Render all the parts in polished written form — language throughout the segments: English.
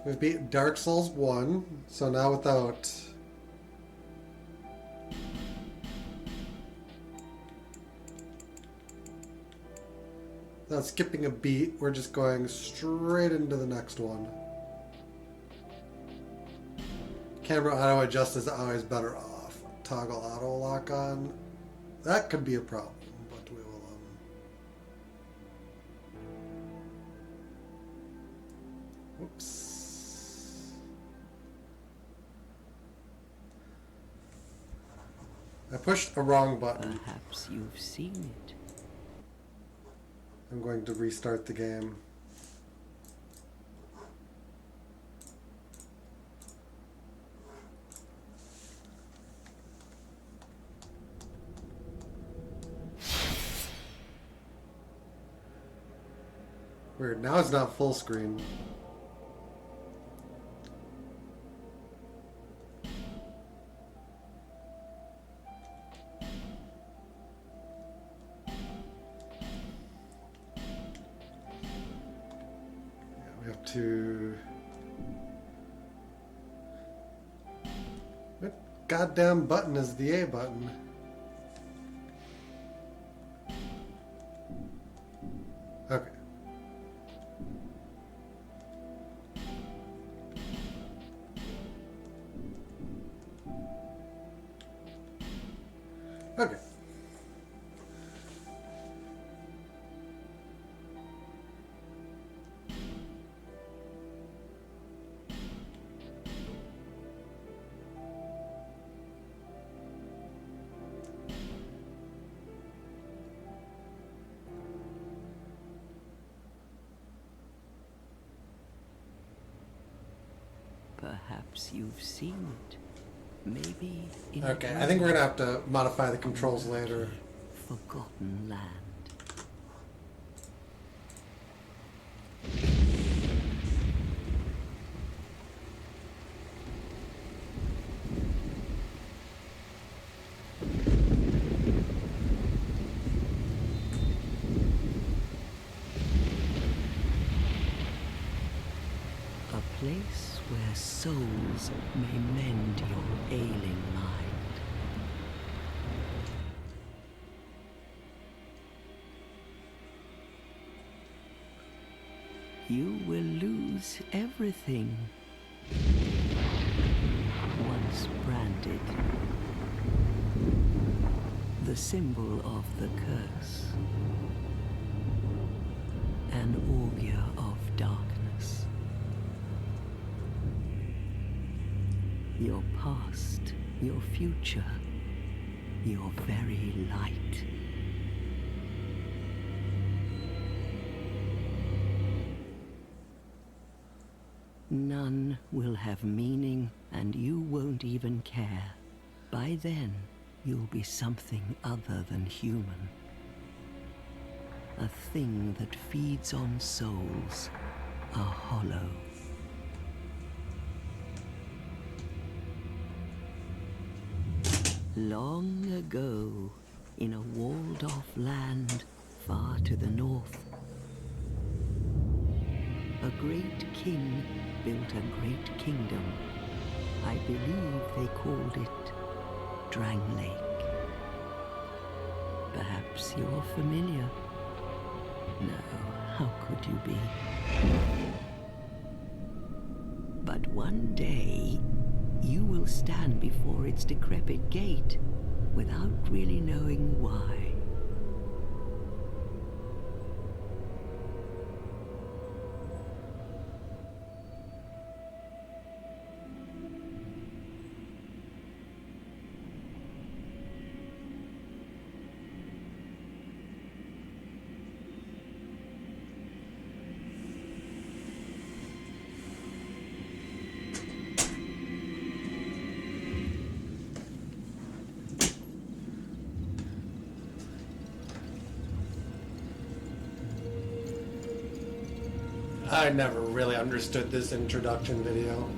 We've beat Dark Souls 1, so now without... Without skipping a beat, we're just going straight into the next one. Camera auto adjust is always better off. Toggle auto lock on. That could be a problem, but we will... Whoops. I pushed a wrong button. Perhaps you've seen it. I'm going to restart the game. Weird, now it's not full screen. To what goddamn button is the A button? Okay. Okay. Perhaps you've seen it. Maybe in Okay, I think we're gonna have to modify the controls later. forgotten land. A place where souls may mend your ailing mind. You will lose everything. Once branded, the symbol of the curse, an augur of darkness. Your past, your future, your very light. None will have meaning, and you won't even care. By then, you'll be something other than human. A thing that feeds on souls, a hollow. Long ago, in a walled-off land far to the north, a great king built a great kingdom. I believe they called it Drang Lake. Perhaps you're familiar. No, how could you be? But one day, you will stand before its decrepit gate without really knowing why. I never really understood this introduction video.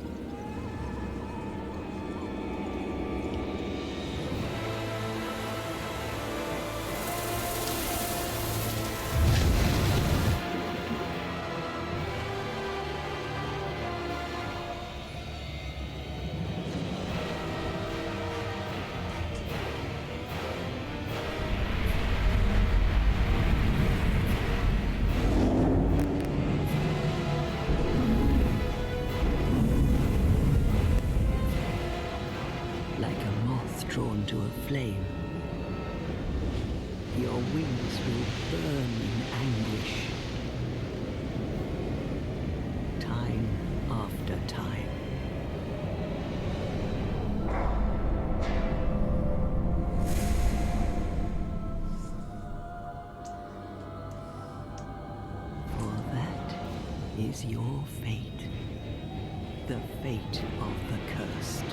into a flame. Your wings will burn in anguish. Time after time. For that is your fate. The fate of the cursed.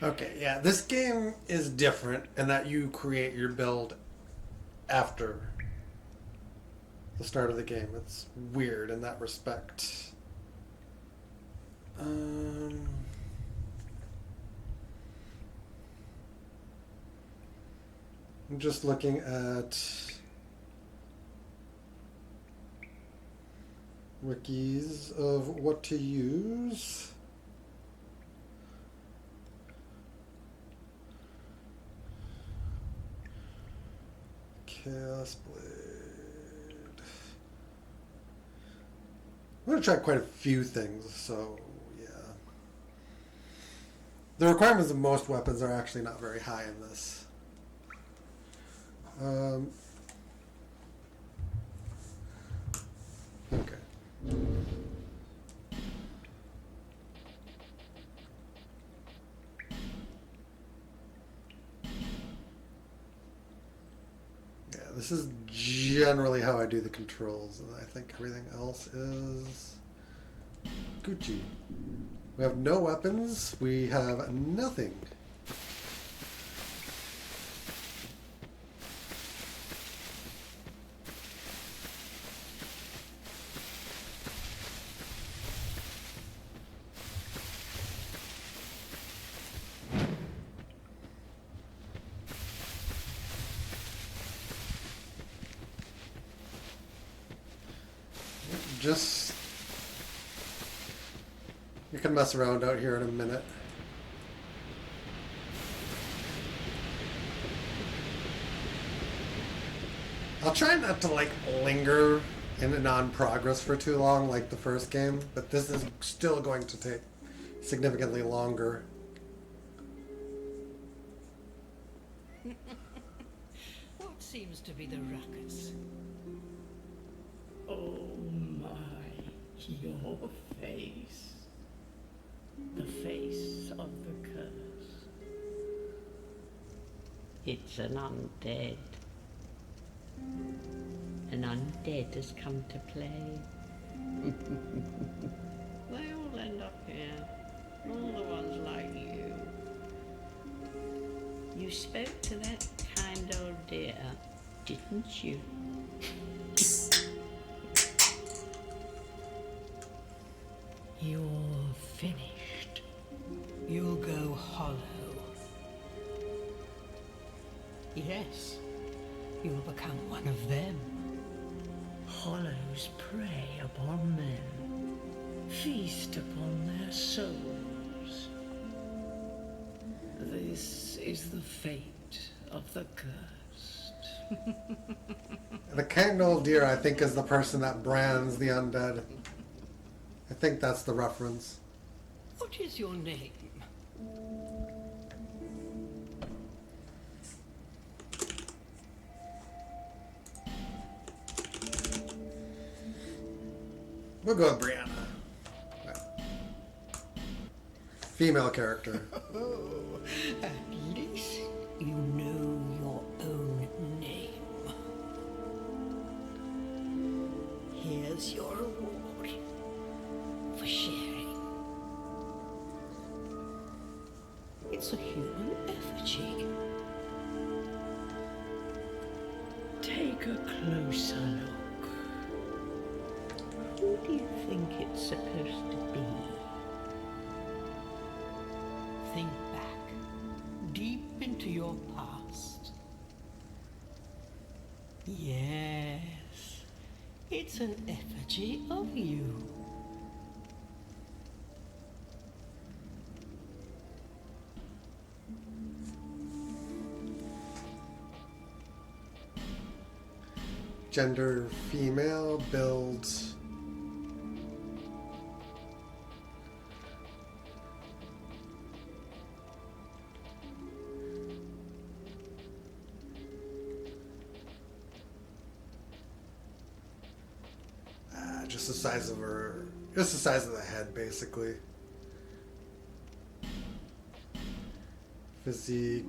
Okay, yeah, this game is different in that you create your build after the start of the game. It's weird in that respect. I'm just looking at wikis of what to use. Chaos Blade. I'm going to try quite a few things, so yeah. The requirements of most weapons are actually not very high in this. Okay. Yeah, this is generally how I do the controls, and I think everything else is Gucci. We have no weapons. We have nothing. Just, you can mess around out here in a minute. I'll try not to like linger in a non-progress for too long like the first game, but this is still going to take significantly longer. What seems to be the ruckus? Oh my, your face. The face of the curse. It's an undead. An undead has come to play. They all end up here. All the ones like you. You spoke to that kind old dear, didn't you? You're finished. You'll go hollow. Yes, you'll become one of them. Hollows prey upon men, feast upon their souls. This is the fate of the cursed. The kind old deer, I think, is the person that brands the undead. I think that's the reference. What is your name? We'll go with Brianna. Well, female character. Oh, at least you It's a human effigy. Take a closer look. Who do you think it's supposed to be? Think back, deep into your past. Yes, it's an effigy of you. Gender female, build. Just the size of her, just the size of the head, basically. Physique.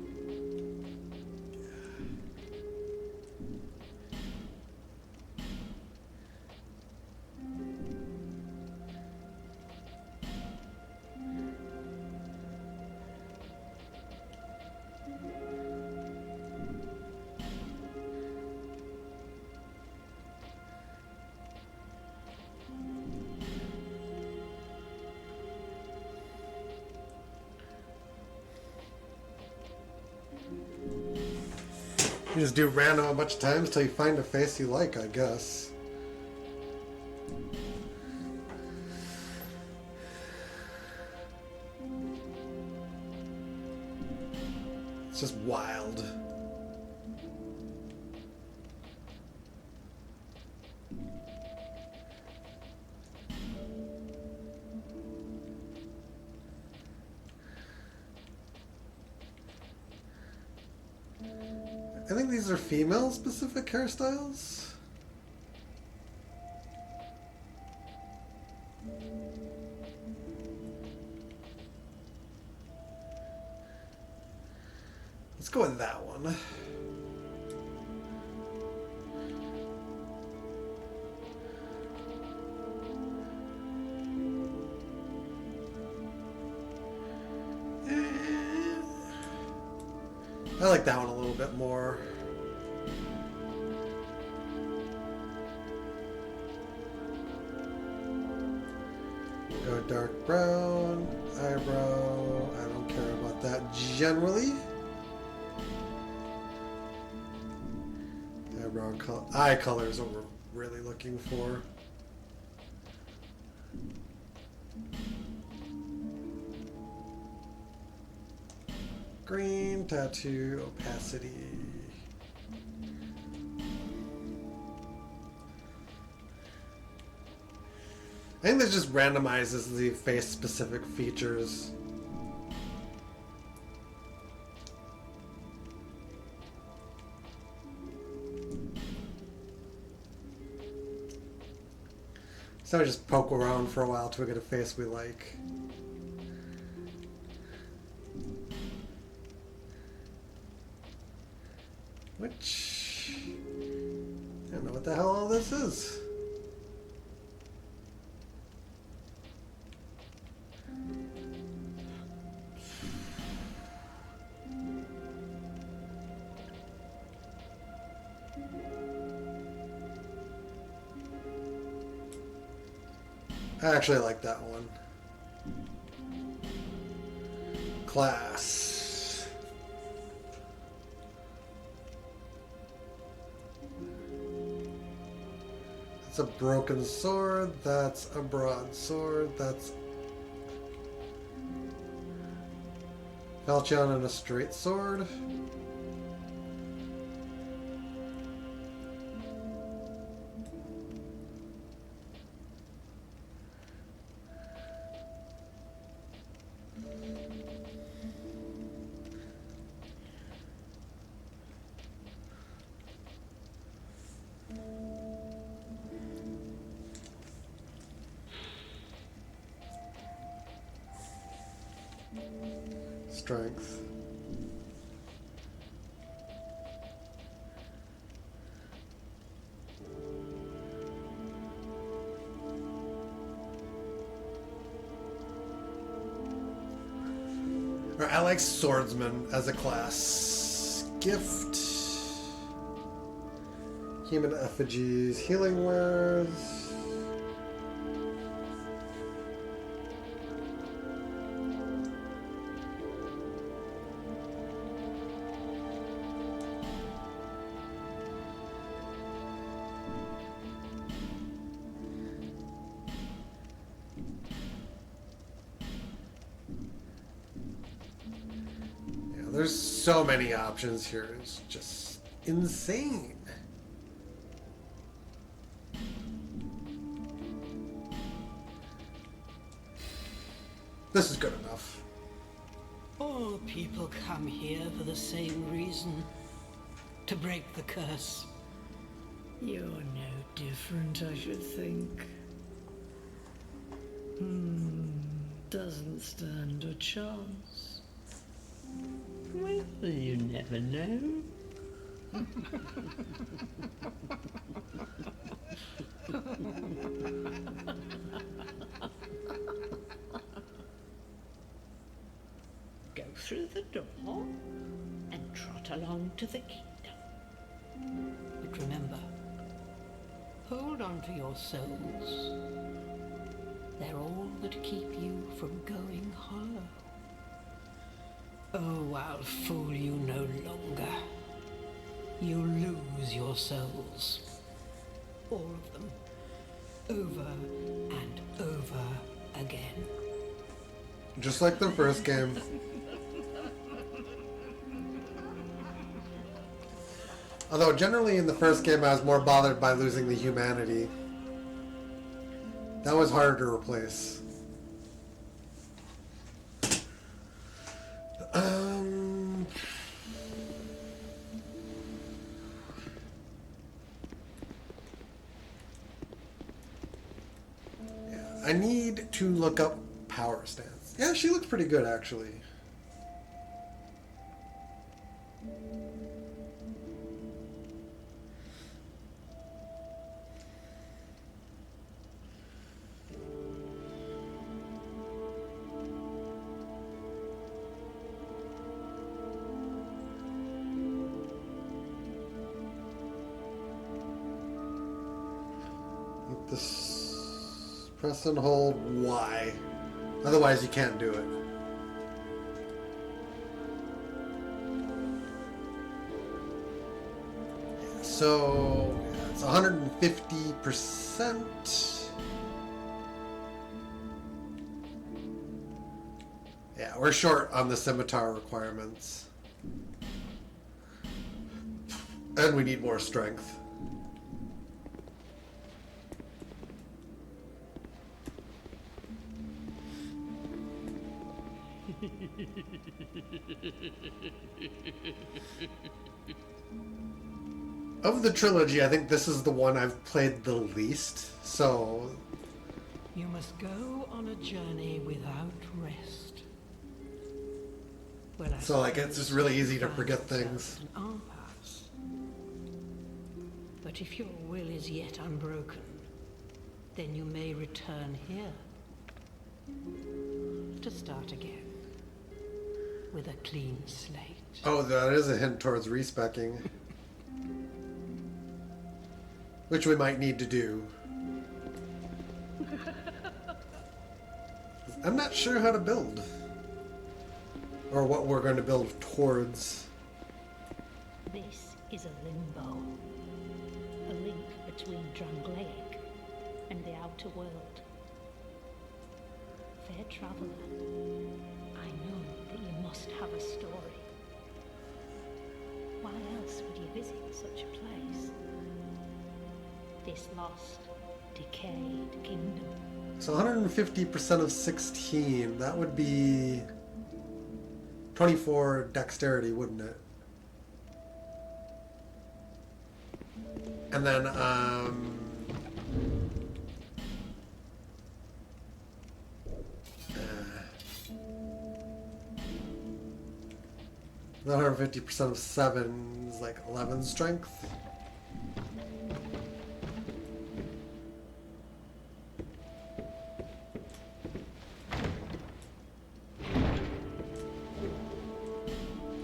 You just do random a bunch of times till you find a face you like, I guess. It's just wild. I think these are female-specific hairstyles. Let's go with that one. I like that one a little bit more. Go dark brown, eyebrow. I don't care about that generally. Eyebrow color, eye color is what we're really looking for. Green, tattoo, opacity. I think this just randomizes the face-specific features. So we just poke around for a while till we get a face we like. Which, I don't know what the hell all this is. I actually like that one. Class. That's a broken sword. That's a broadsword. That's Falchion and a straight sword. Strength. Or I like swordsman as a class. Gift. Human effigies. Healing wares. There's so many options here. It's just insane. This is good enough. All people come here for the same reason. To break the curse. You're no different, I should think. Doesn't stand a chance. Well, you never know. Go through the door and trot along to the kingdom. But remember, hold on to your souls. They're all that keep you from going hollow. Oh, I'll fool you no longer. You'll lose your souls. All of them. Over and over again. Just like the first game. Although generally in the first game I was more bothered by losing the humanity. That was harder to replace. Yeah, I need to look up power stance. Yeah, she looks pretty good actually. This press and hold Y. Otherwise you can't do it. So yeah, it's 150%. Yeah, we're short on the scimitar requirements. And we need more strength. Of the trilogy, I think this is the one I've played the least, so... You must go on a journey without rest. Well, So, like, it's just really easy to forget things. But if your will is yet unbroken, then you may return here. To start again. With a clean slate. Oh, that is a hint towards respecking. Which we might need to do. I'm not sure how to build. Or what we're going to build towards. This is a limbo. A link between Drangleic and the outer world. Fair traveller, I know that you must have a story. Why else would you visit such a place? This lost, decayed kingdom. So 150% of 16, that would be 24 dexterity, wouldn't it? And then, 150% of 7 is like 11 strength.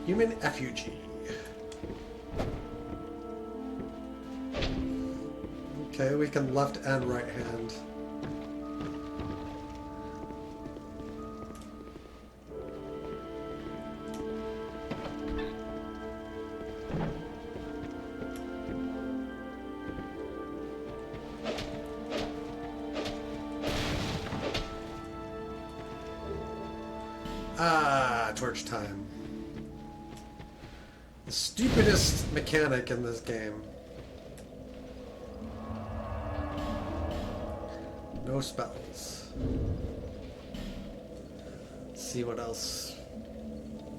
Human effigy. Okay, we can left and right hand. Ah, torch time. The stupidest mechanic in this game. No spells. Let's see what else.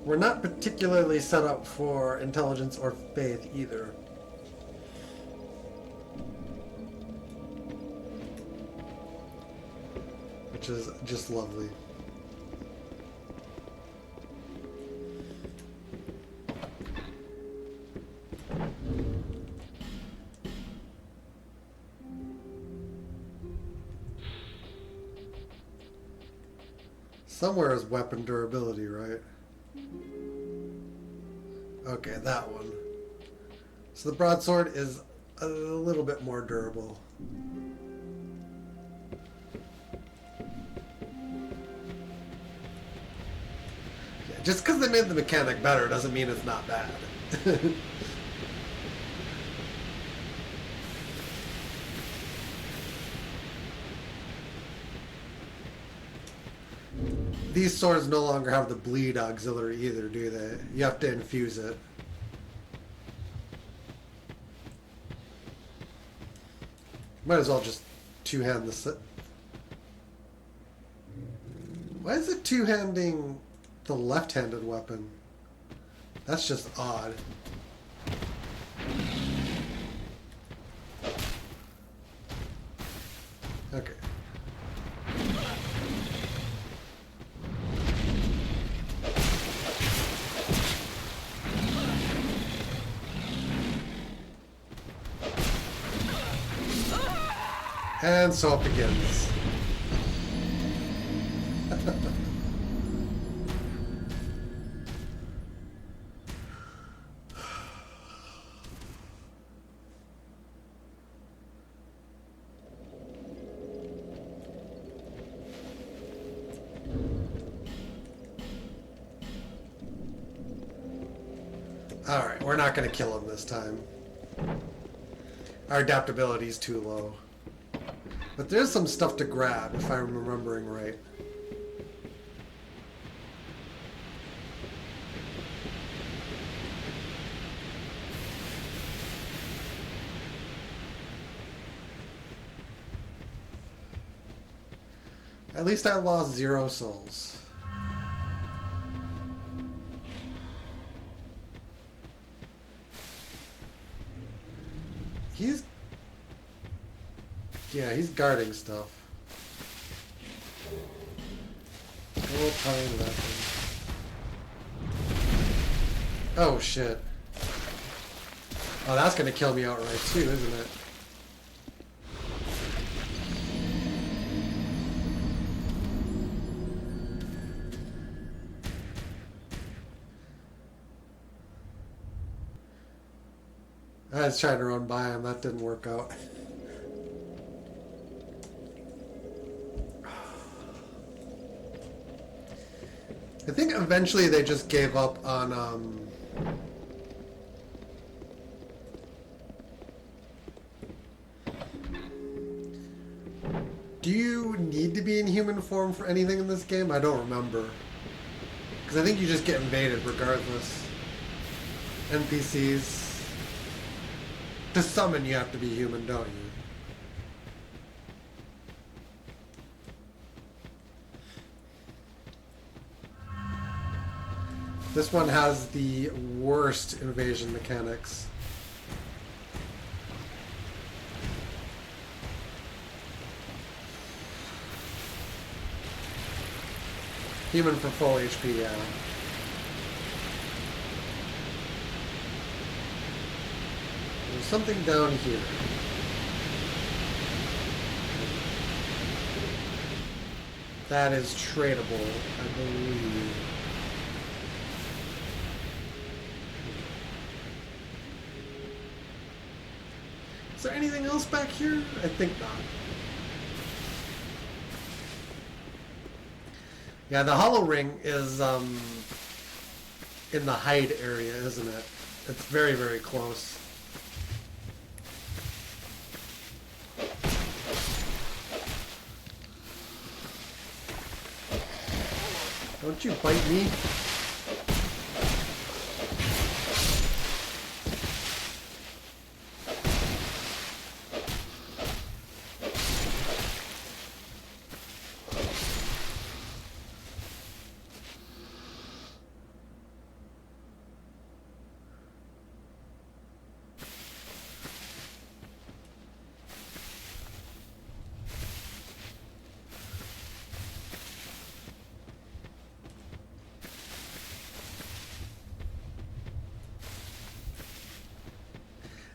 We're not particularly set up for intelligence or faith either. Which is just lovely. Somewhere is weapon durability, right? Okay, that one. So the broadsword is a little bit more durable. Yeah, just because they made the mechanic better doesn't mean it's not bad. These swords no longer have the bleed auxiliary either, do they? You have to infuse it. Might as well just two-hand this. Why is it two-handing the left-handed weapon? That's just odd. Okay. And so it begins. Alright, we're not going to kill him this time. Our adaptability is too low. But there's some stuff to grab, if I'm remembering right. At least I lost 0 souls. Yeah, he's guarding stuff. Little tiny weapon. Oh shit. Oh, that's gonna kill me outright too, isn't it? I was trying to run by him, that didn't work out. I think eventually they just gave up on, Do you need to be in human form for anything in this game? I don't remember. Because I think you just get invaded regardless. NPCs. To summon you have to be human, don't you? This one has the worst invasion mechanics. Human for full HP, yeah. There's something down here. That is tradable, I believe. else back here? I think not. Yeah, the Hollow Ring is in the Hyde area, isn't it? It's very, very close. Don't you bite me?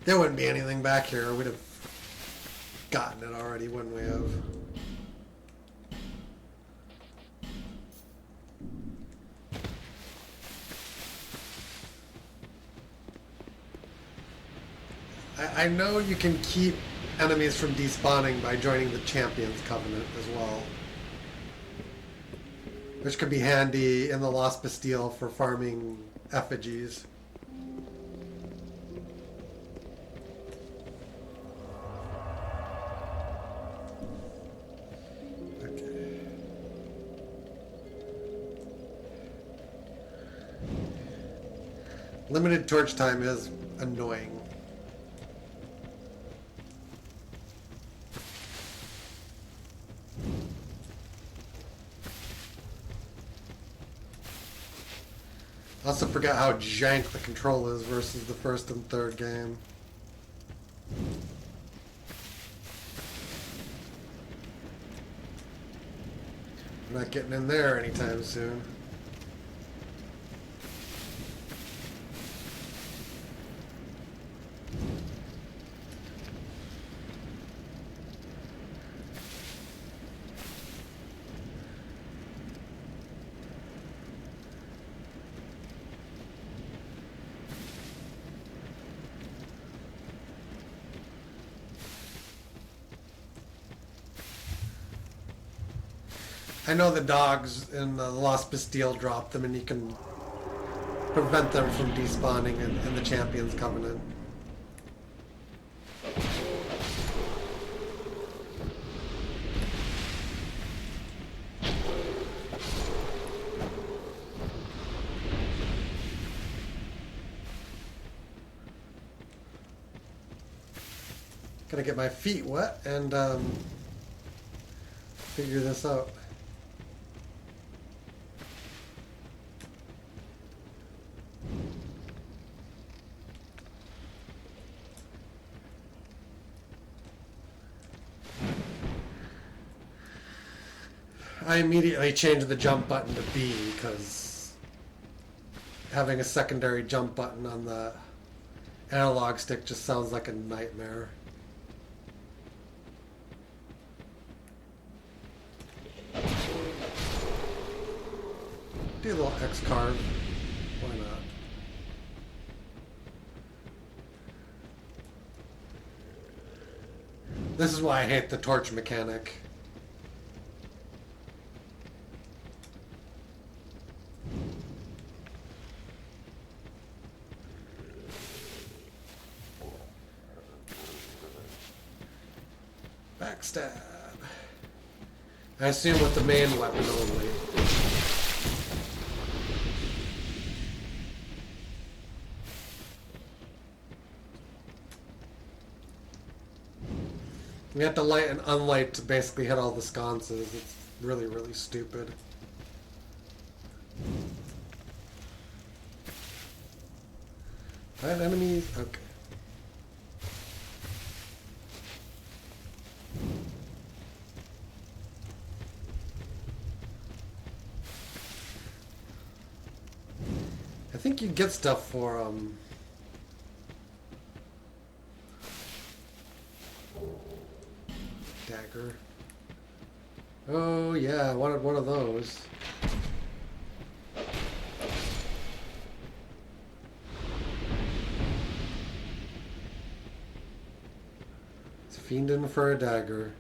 There wouldn't be anything back here. We'd have gotten it already, wouldn't we have? I know you can keep enemies from despawning by joining the Champions Covenant as well. Which could be handy in the Lost Bastille for farming effigies. Limited torch time is annoying. I also forgot how jank the control is versus the first and third game. I'm not getting in there anytime soon. I know the dogs in the Lost Bastille drop them, and you can prevent them from despawning in the Champions Covenant. Gotta get my feet wet and figure this out. I immediately changed the jump button to B because having a secondary jump button on the analog stick just sounds like a nightmare. Do a little X carve. Why not? This is why I hate the torch mechanic. Backstab. I assume with the main weapon only. We have to light and unlight to basically hit all the sconces. It's really, really stupid. Five enemies? Okay. I think you get stuff for, dagger. Oh yeah, I wanted one of those. So Fiending for a dagger.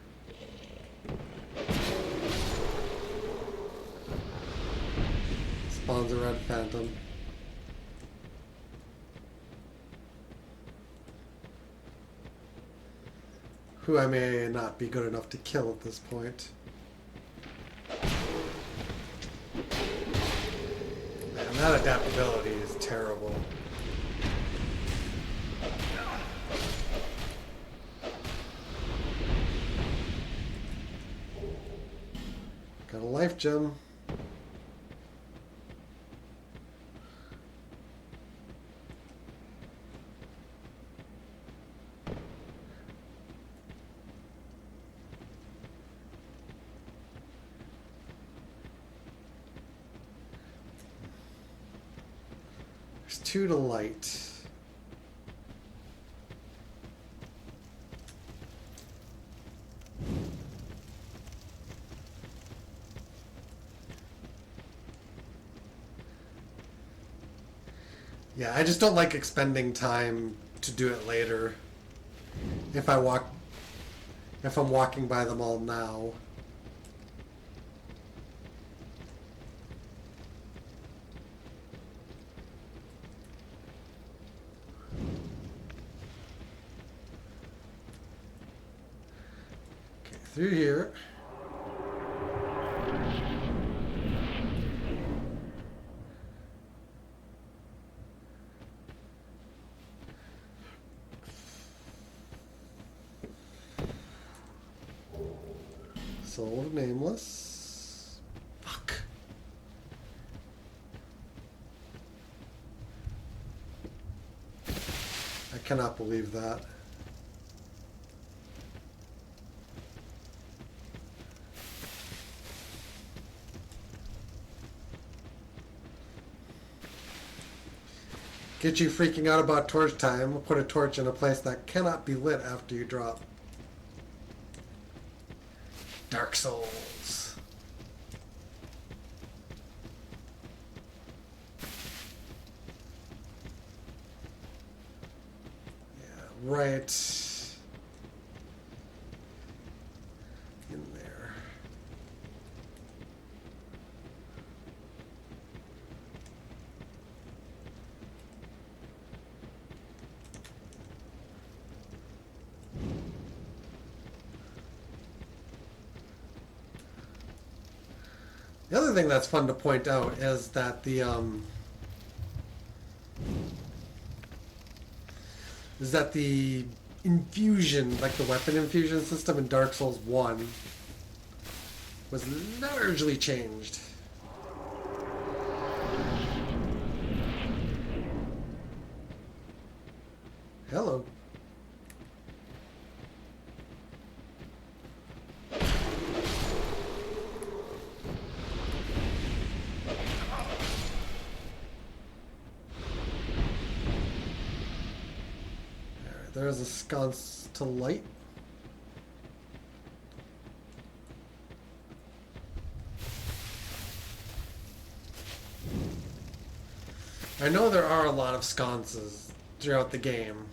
Spawns a red phantom. Who I may not be good enough to kill at this point. Man, that adaptability is terrible. Got a life gem. There's 2 to light. Yeah, I just don't like expending time to do it later. If I'm walking by them all now. Okay, through here. Soul of Nameless. Fuck. I cannot believe that. Get you freaking out about torch time. Put a torch in a place that cannot be lit after you drop. Dark Souls. Yeah, right in there. The other thing that's fun to point out is that the infusion, like the weapon infusion system in Dark Souls 1 was largely changed. Hello. There's a sconce to light. I know there are a lot of sconces throughout the game.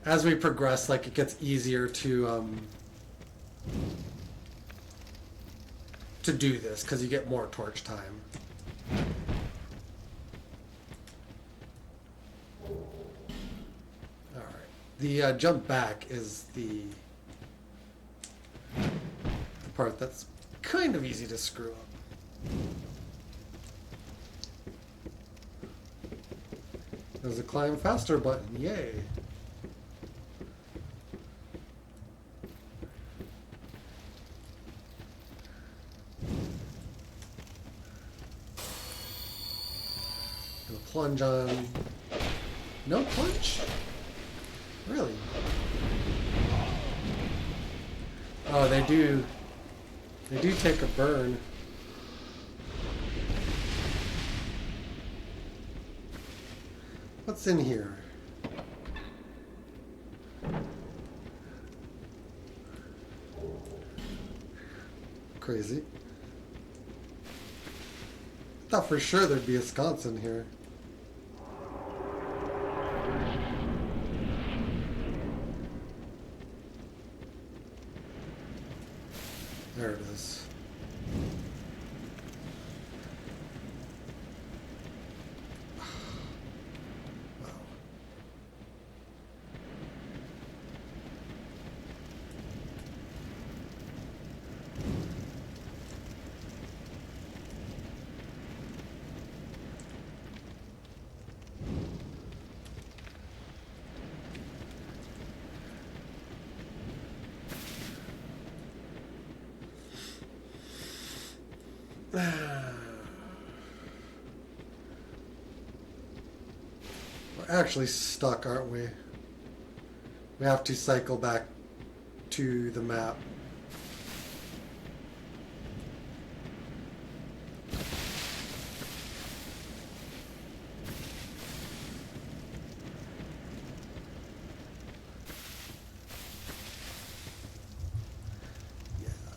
As we progress, like, it gets easier to do this, because you get more torch time. The jump back is the part that's kind of easy to screw up. There's a climb faster button, yay! Gonna plunge on... No plunge? Really? Oh, they do take a burn. What's in here? Crazy. I thought for sure there'd be a sconce in here. There it is. Wow. We're actually stuck, aren't we? We have to cycle back to the map.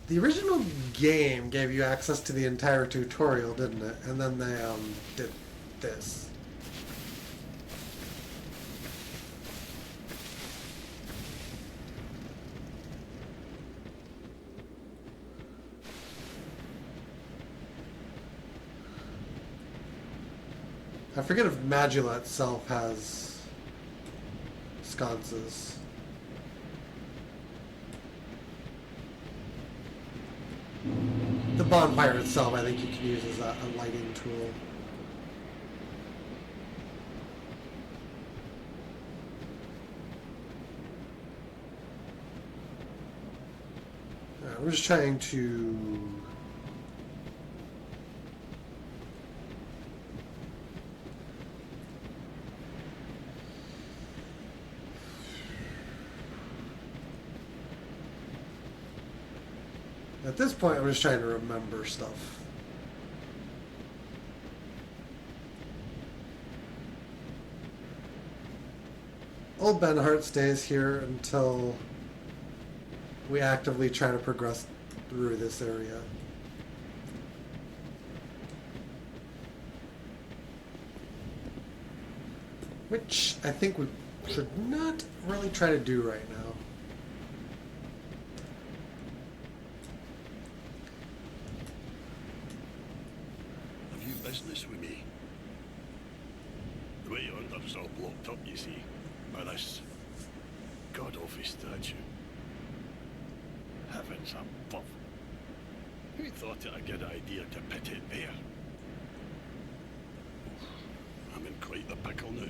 The original game gave you access to the entire tutorial, didn't it? And then they did this. I forget if Magula itself has sconces. The bonfire itself, I think you can use as a lighting tool. We're just trying to... At this point, I'm just trying to remember stuff. Old Benhart stays here until we actively try to progress through this area. Which I think we should not really try to do right now. Have you business with me? The way yonder is all blocked up, you see, by this god-awful statue. Heavens above. Who thought it a good idea to pit it there? I'm in quite the pickle now.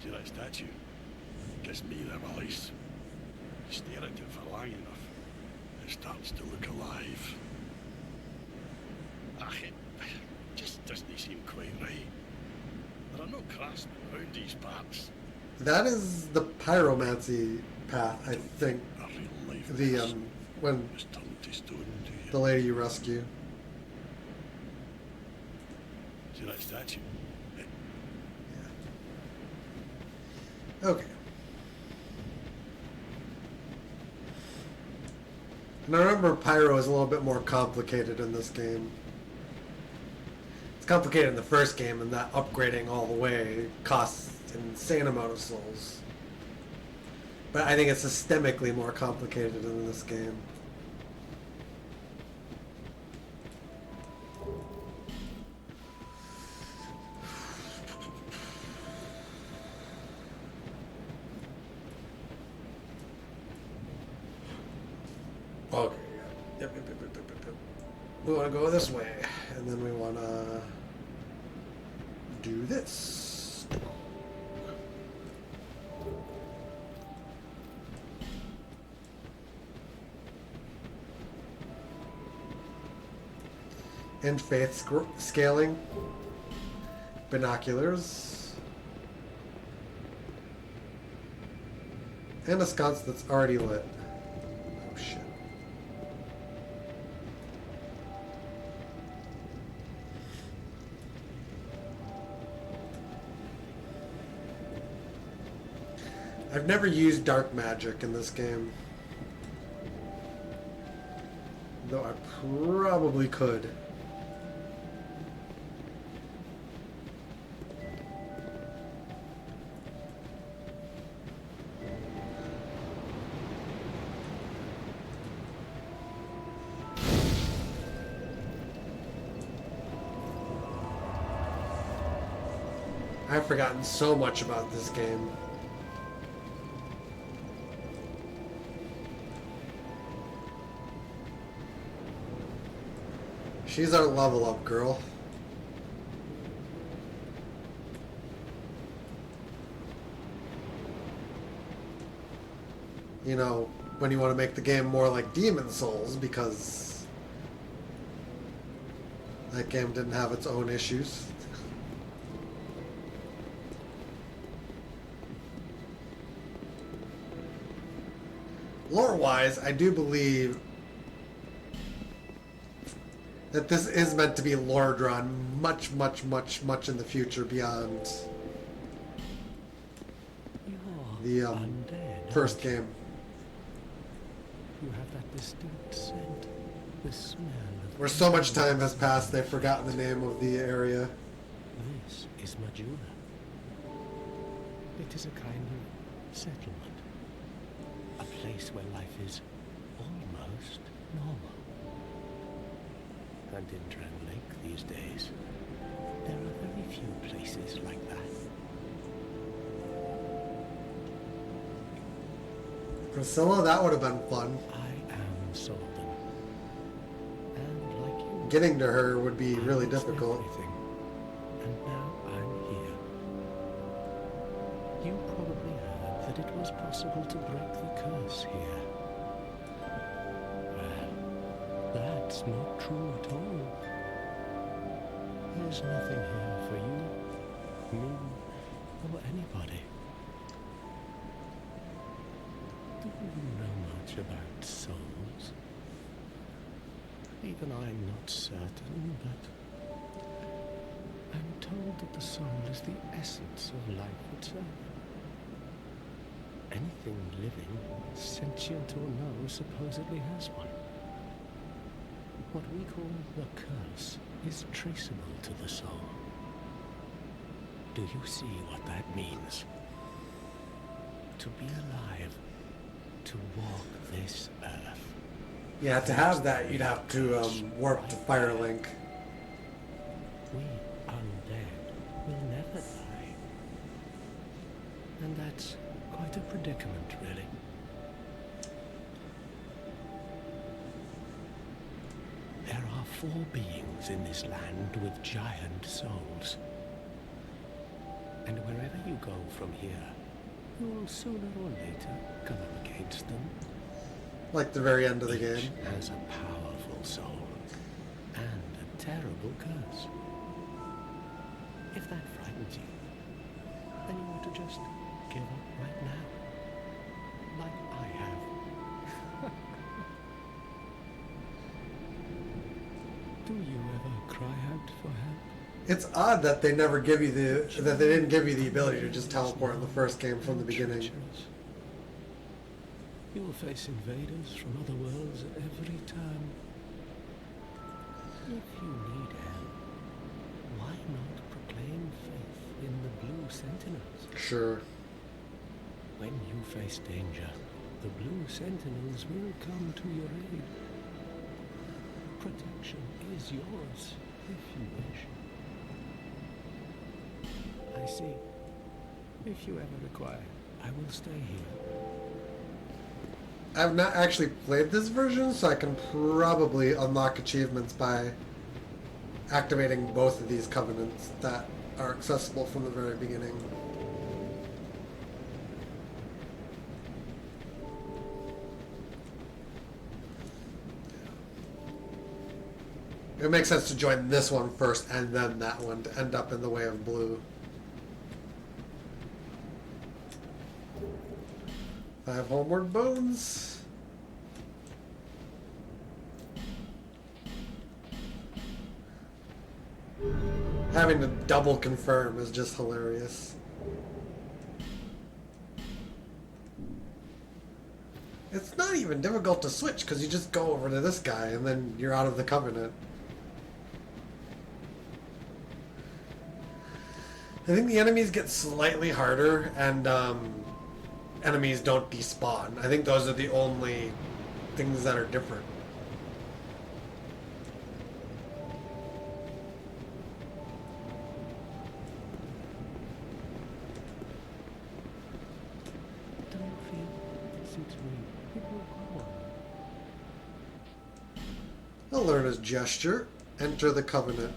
See that statue? Gives me the release. Stare at it for long enough, it starts to look alive. It just doesn't seem quite right. There are no craftsmen around these parts. That is the pyromancy path, I think. A real life The when was turned to stone, do you? the lady you rescue. See that statue? Okay. And I remember pyro is a little bit more complicated in this game. It's complicated in the first game, and that upgrading all the way costs an insane amount of souls. But I think it's systemically more complicated in this game. Okay, yep. We want to go this way, and then we want to do this. And faith scaling, binoculars, and a sconce that's already lit. Oh shit. I've never used dark magic in this game, though I probably could. I've forgotten so much about this game. She's our level up girl. You know, when you want to make the game more like Demon Souls, because that game didn't have its own issues. Lore-wise, I do believe that this is meant to be lore drawn much, much, much, much in the future beyond the undead, first game. You have that distinct scent, the smell of... Where so much time has passed, they've forgotten the name of the area. This is Majula. It is a kind of settlement. A place where life is almost normal. And in Dran Lake these days, there are very few places like that. Priscilla, that would have been fun. I am Solden. And like you, Getting to her would be I really lost difficult. everything. And now I'm here. You probably heard that it was possible to break the curse here. Well, that's not true at all. There's nothing here for you, me, or anybody. Do you know much about souls? Even I'm not certain, but I'm told that the soul is the essence of life itself. Anything living, sentient or no, supposedly has one. What we call the curse is traceable to the soul. Do you see what that means? To be alive, to walk this earth. Yeah, to have that, you'd have to warp to Firelink. We undead will never die. And that's quite a predicament, really. There are 4 beings in this land with giant souls. And wherever you go from here, you'll sooner or later come up against them. Like the very end of the Each game. has a powerful soul and a terrible curse. If that frightens you, then you ought to just give up right now, like I have. Do you ever cry out for help? It's odd that they never give you that they didn't give you the ability to just teleport in the first game from the beginning. Treacherous. You will face invaders from other worlds at every turn. If you need help, why not proclaim faith in the Blue Sentinels? Sure. When you face danger, the Blue Sentinels will come to your aid. Protection is yours, if you wish. I see. If you ever require, I will stay here. I've not actually played this version, so I can probably unlock achievements by activating both of these covenants that are accessible from the very beginning. It makes sense to join this one first and then that one to end up in the way of blue. 5 homeward bones. Having to double confirm is just hilarious. It's not even difficult to switch because you just go over to this guy and then you're out of the covenant. I think the enemies get slightly harder and enemies don't despawn. I think those are the only things that are different. I'll learn his gesture. Enter the Covenant.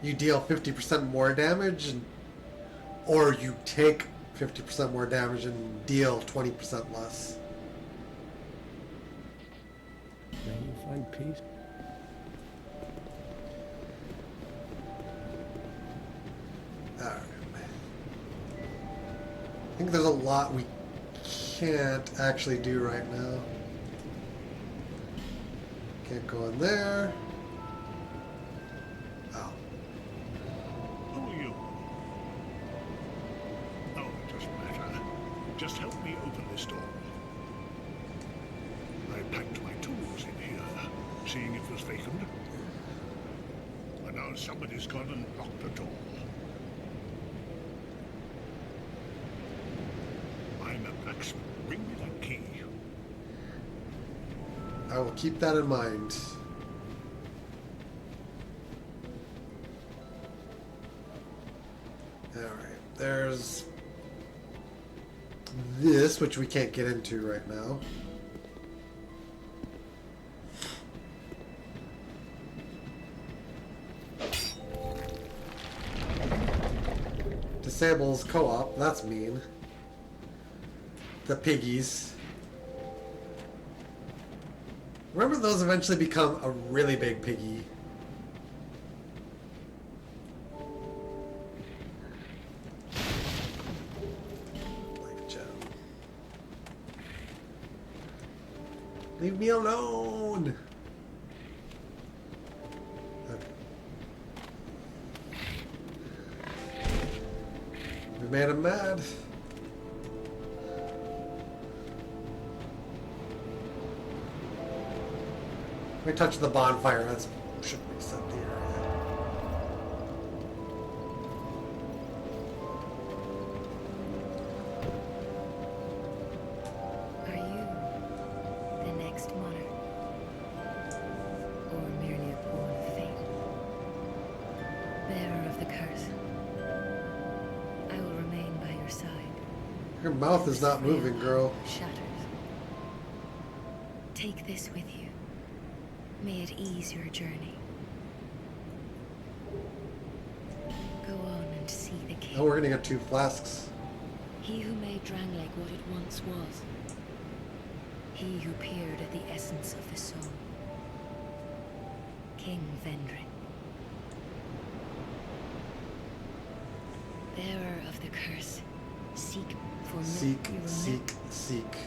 You deal 50% more damage, or you take 50% more damage and deal 20% less. May you find peace. Alright. I think there's a lot we can't actually do right now. Can't go in there. Oh. Who are you? Oh, it doesn't matter. Just help me open this door. I packed my tools in here, seeing it was vacant. But now somebody's gone and locked the door. I'm a blacksmith. Bring me that key. I will keep that in mind. Alright, there's this, which we can't get into right now. Disables co-op, that's mean. The piggies. Remember those eventually become a really big piggy. Like Joe. Leave me alone! Okay. We made him mad. We touch the bonfire, that should reset the area. Are you the next monarch? Or merely a pawn of fate? Bearer of the curse, I will remain by your side. Your mouth is not moving, girl. Shatters. Take this with you. May it ease your journey. Go on and see the king. Oh, we're gonna get 2 flasks. He who made Drangleic what it once was. He who peered at the essence of the soul. King Vendrick. Bearer of the curse. Seek for Seek, you will seek, seek.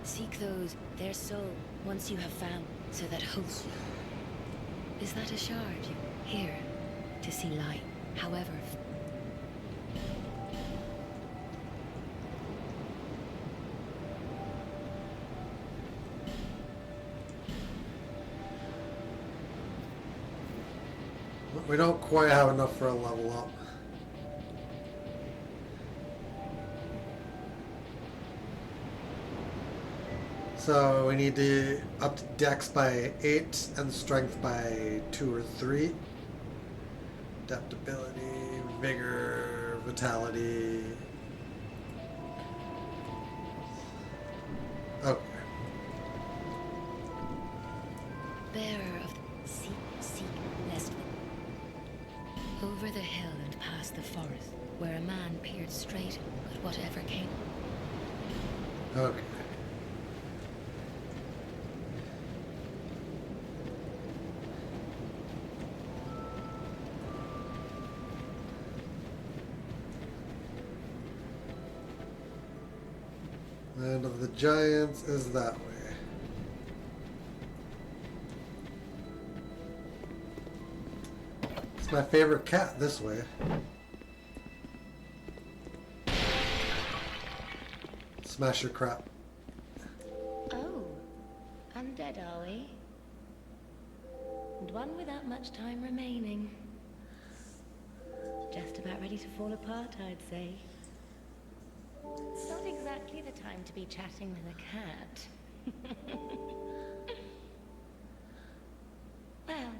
Seek those, their soul, once you have found, so that hope. Is that a shard? Here, to see light, however. We don't quite have enough for a level up. So we need to up to Dex by 8 and Strength by 2 or 3. Adaptability, Vigor, Vitality. Okay. Bearer of the seek, lest. Over the hill and past the forest, where a man peered straight at whatever came. Okay. Land of the Giants is that way. It's my favorite cat this way. Smash your crap. Oh, undead are we? And one without much time remaining. Just about ready to fall apart, I'd say. It's not exactly the time to be chatting with a cat. Well,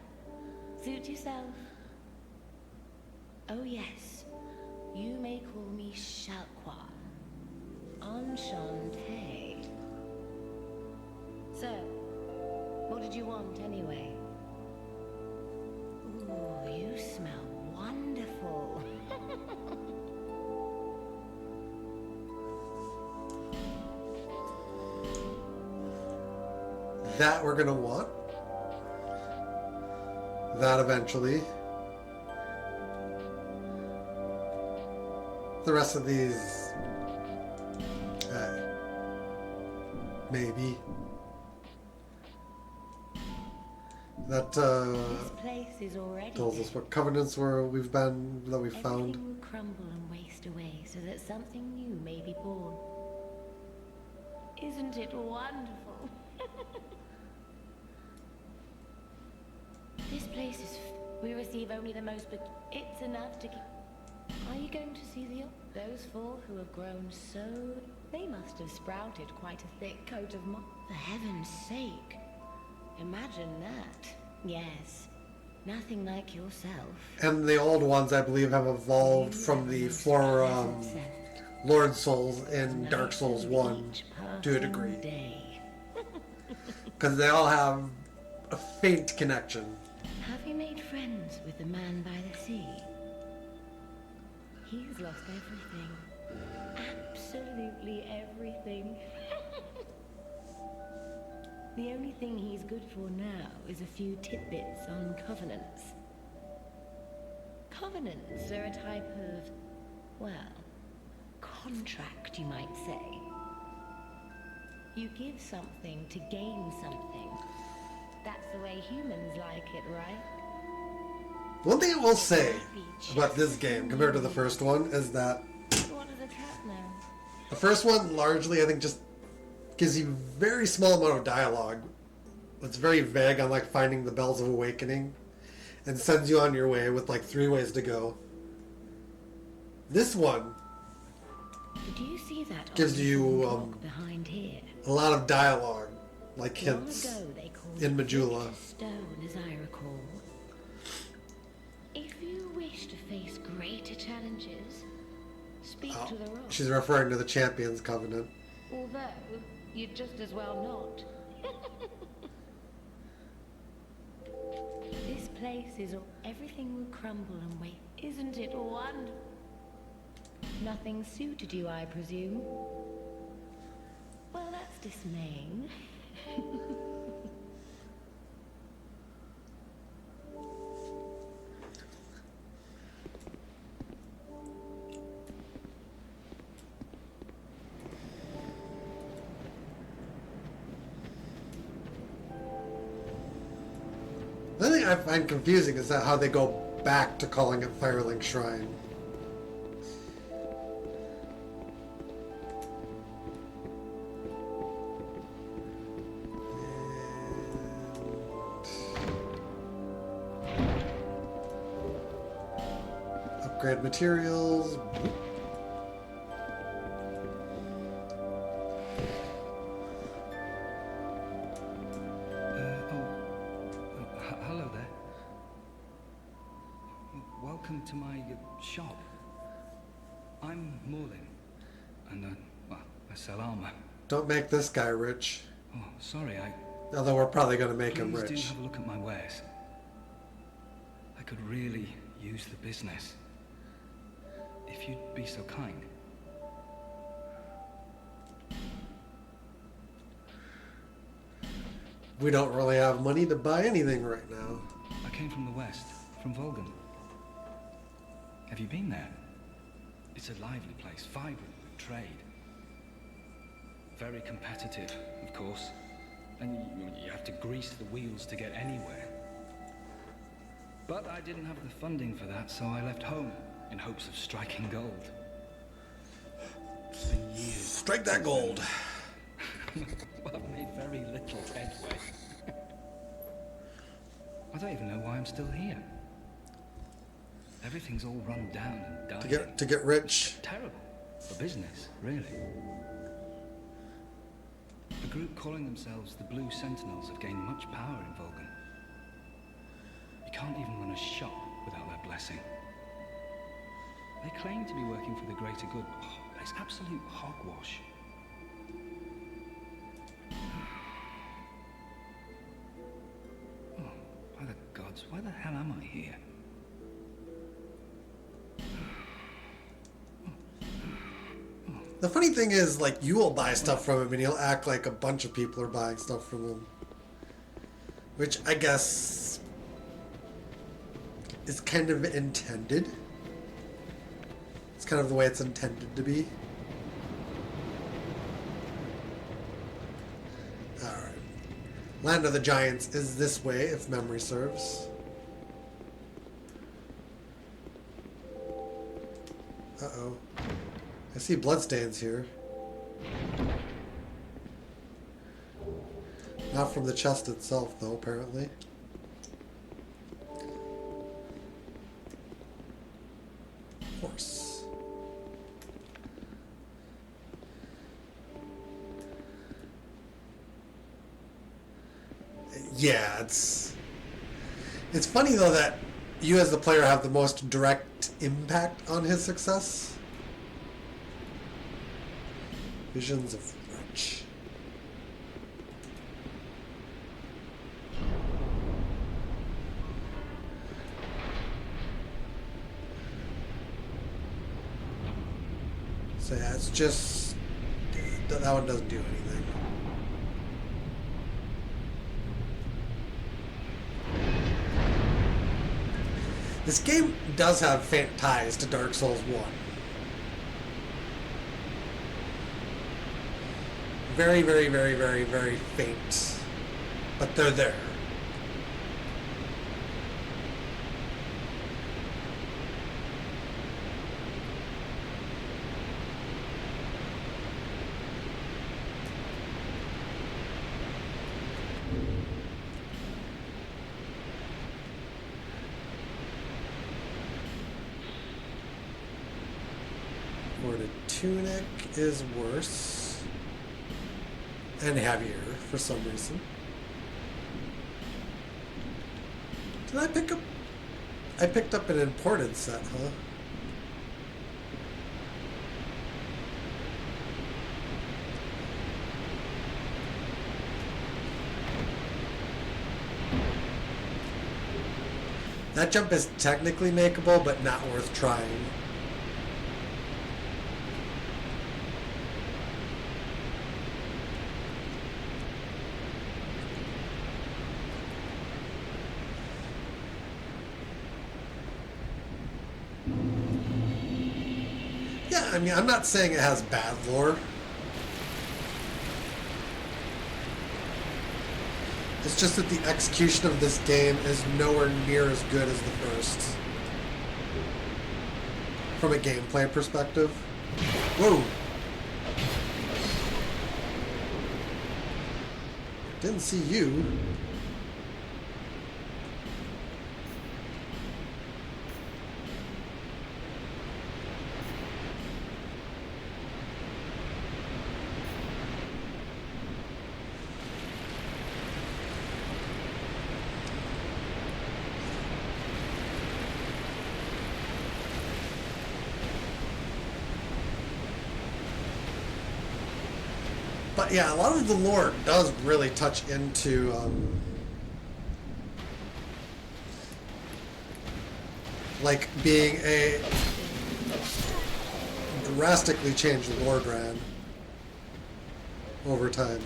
suit yourself. Oh yes, you may call me Shalqua. Enchanté. So, what did you want anyway? Ooh, you smell wonderful. That we're gonna want. That eventually. The rest of these, maybe. That This place is already tells us what covenants we've been that we found. Everything will crumble and waste away so that something new may be born. Isn't it wonderful? This place is. We receive only the most, but it's enough to keep. Are you going to see those four who have grown so? They must have sprouted quite a thick coat of moss. For heaven's sake! Imagine that. Yes, nothing like yourself. And the old ones, I believe, have evolved from the four Lord Souls in Dark Souls 1 to a degree. Because they all have a faint connection. Have you made friends with the man by the sea? He's lost everything. Absolutely everything. The only thing he's good for now is a few tidbits on covenants. Covenants are a type of, well, contract, you might say. You give something to gain something. That's the way humans like it, right? One thing I will say about this game compared to the first one is that What does a cat know? the first one largely, I think, just gives you a very small amount of dialogue. It's very vague on like finding the Bells of Awakening and sends you on your way with like 3 ways to go. This one Do you see that gives you clock behind here? a lot of dialogue, like Long hints ago they called in it Majula. stone, as I recall. If you wish to face greater challenges, speak to the rock. She's referring to the Champions Covenant. Although you'd just as well not. This place is everything will crumble and wait. Isn't it wonderful? Nothing suited you, I presume. Well, that's dismaying. The thing I find confusing is that how they go back to calling it Firelink Shrine. Upgrade materials. Hello there. Welcome to my shop. I'm Morlin, and well, I sell armor. Don't make this guy rich. Oh, sorry, Although we're probably going to make him Please rich. do have a look at my wares. I could really use the business. If you'd be so kind. We don't really have money to buy anything right now. I came from the west, from Volgan. Have you been there? It's a lively place, vibrant with trade. Very competitive, of course. And you have to grease the wheels to get anywhere. But I didn't have the funding for that, so I left home in hopes of striking gold. It's been years. Strike that gold. Well, I've made very little headway. I don't even know why I'm still here. Everything's all run down and dying. To get rich. Terrible. For business, really. A group calling themselves the Blue Sentinels have gained much power in Volgan. can't even run a shop without their blessing. They claim to be working for the greater good, but it's absolute hogwash. Oh, by the gods, why the hell am I here? The funny thing is, like, you will buy stuff from him and he'll act like a bunch of people are buying stuff from him. Which I guess is kind of intended. It's kind of the way it's intended to be. Alright. Land of the Giants is this way, if memory serves. Uh-oh. I see bloodstains here. Not from the chest itself, though, apparently. Horse. Yeah, it's funny, though, that you as the player have the most direct impact on his success. Visions of Wretch. So yeah, it's just that one doesn't do anything. This game does have faint ties to Dark Souls 1. Very, very, very, very, very faint. But they're there. Worded tunic is worse. And heavier, for some reason. Did I pick up... I picked up an imported set, huh? That jump is technically makeable, but not worth trying. I mean, I'm not saying it has bad lore. It's just that the execution of this game is nowhere near as good as the first. From a gameplay perspective. Whoa! Didn't see you. But yeah, a lot of the lore does really touch into like being a drastically changed lore Dran over time.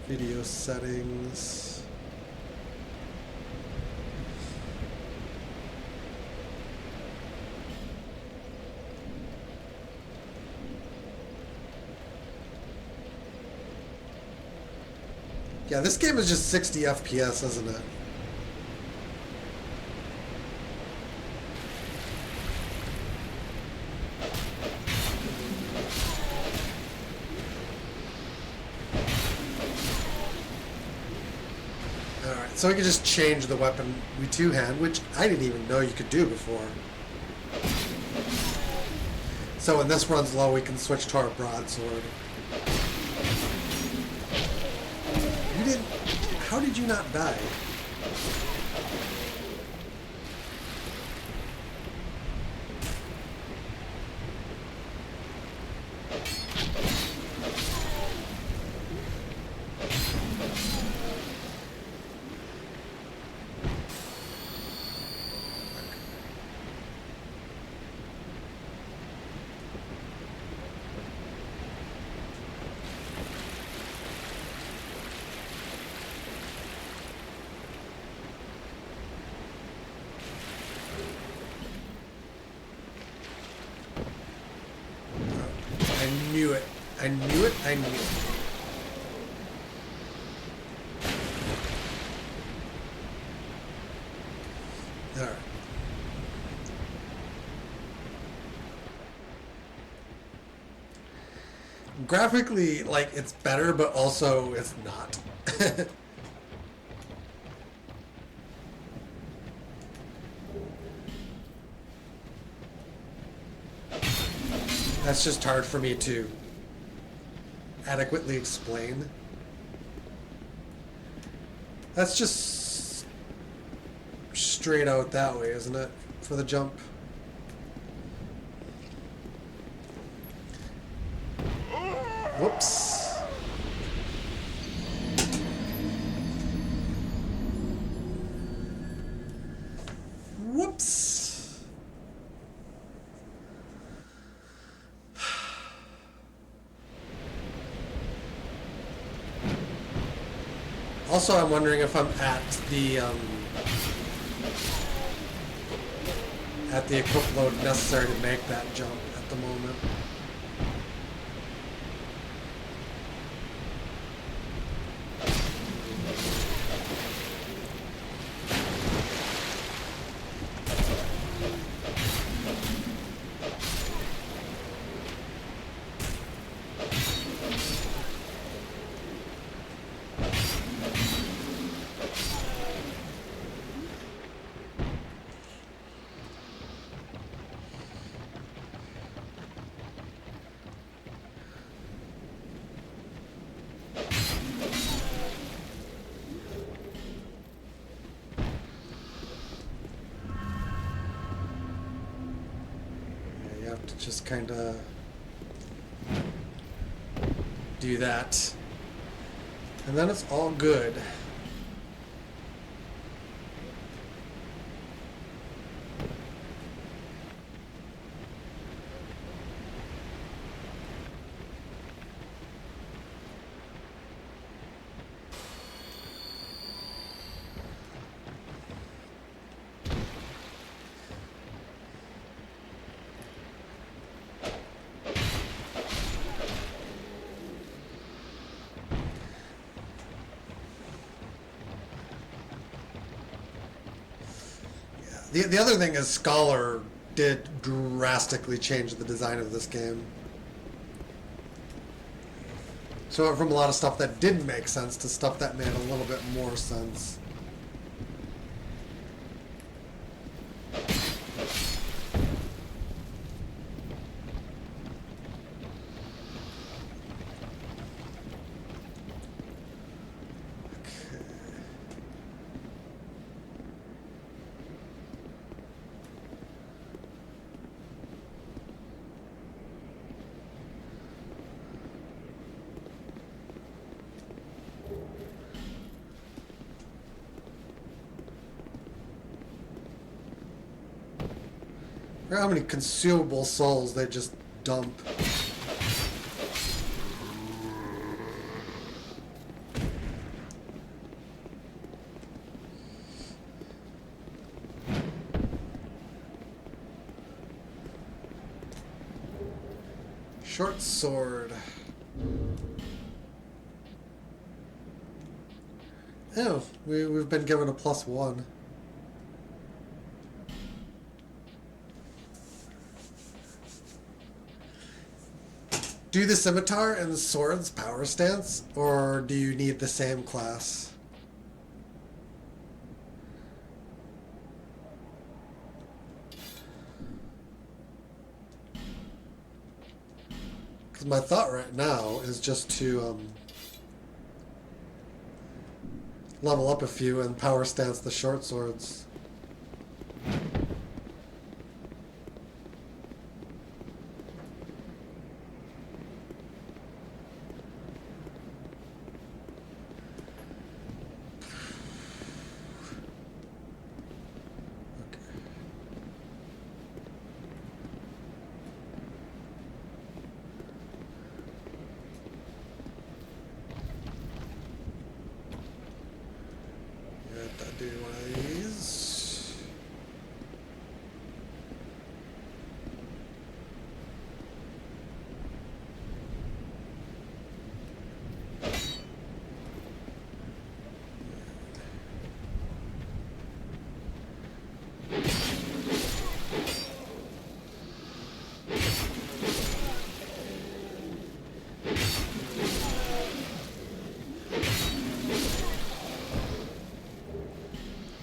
Video settings. Yeah, this game is just 60 FPS, isn't it? so we can just change the weapon we two-hand, which I didn't even know you could do before. So when this runs low, we can switch to our broadsword. You didn't... How did you not die? I knew it. I knew it. I knew it. All right. Graphically, like, it's better, but also it's not. That's just hard for me to adequately explain. That's just straight out that way, isn't it? For the jump. Whoops. Whoops. Also, I'm wondering if I'm at the equip load necessary to make that jump at the moment. To just kind of do that, and then it's all good. The other thing is Scholar did drastically change the design of this game. So it went from a lot of stuff that didn't make sense to stuff that made a little bit more sense. Look how many consumable souls they just dump. Short sword. Oh, we've been given a +1. Do the scimitar and the sword's power stance, or do you need the same class? Because my thought right now is just to level up a few and power stance the short swords. Do one of these.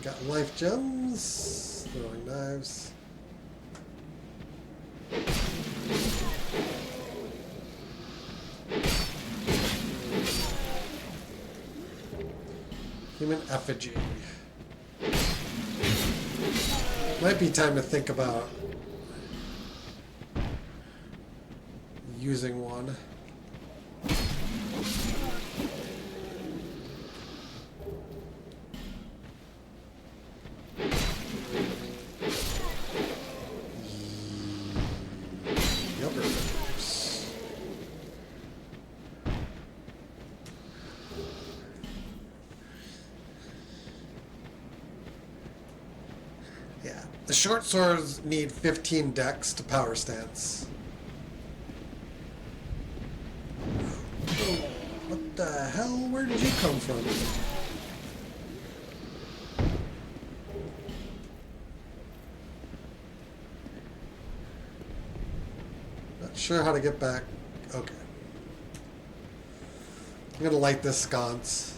Got life gems, throwing knives. Human effigy. Might be time to think about using one. Yeah, the short swords need 15 dex to power stance. What the hell? Where did you come from? Not sure how to get back. Okay. I'm gonna light this sconce.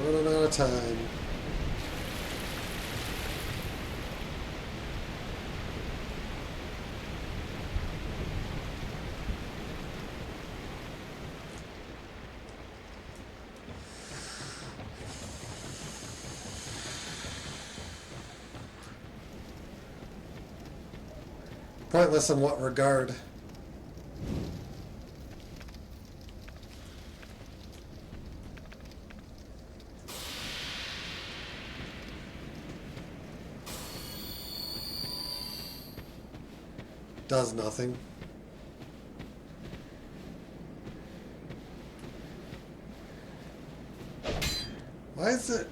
Running out of time. Pointless in what regard? Does nothing. Why is it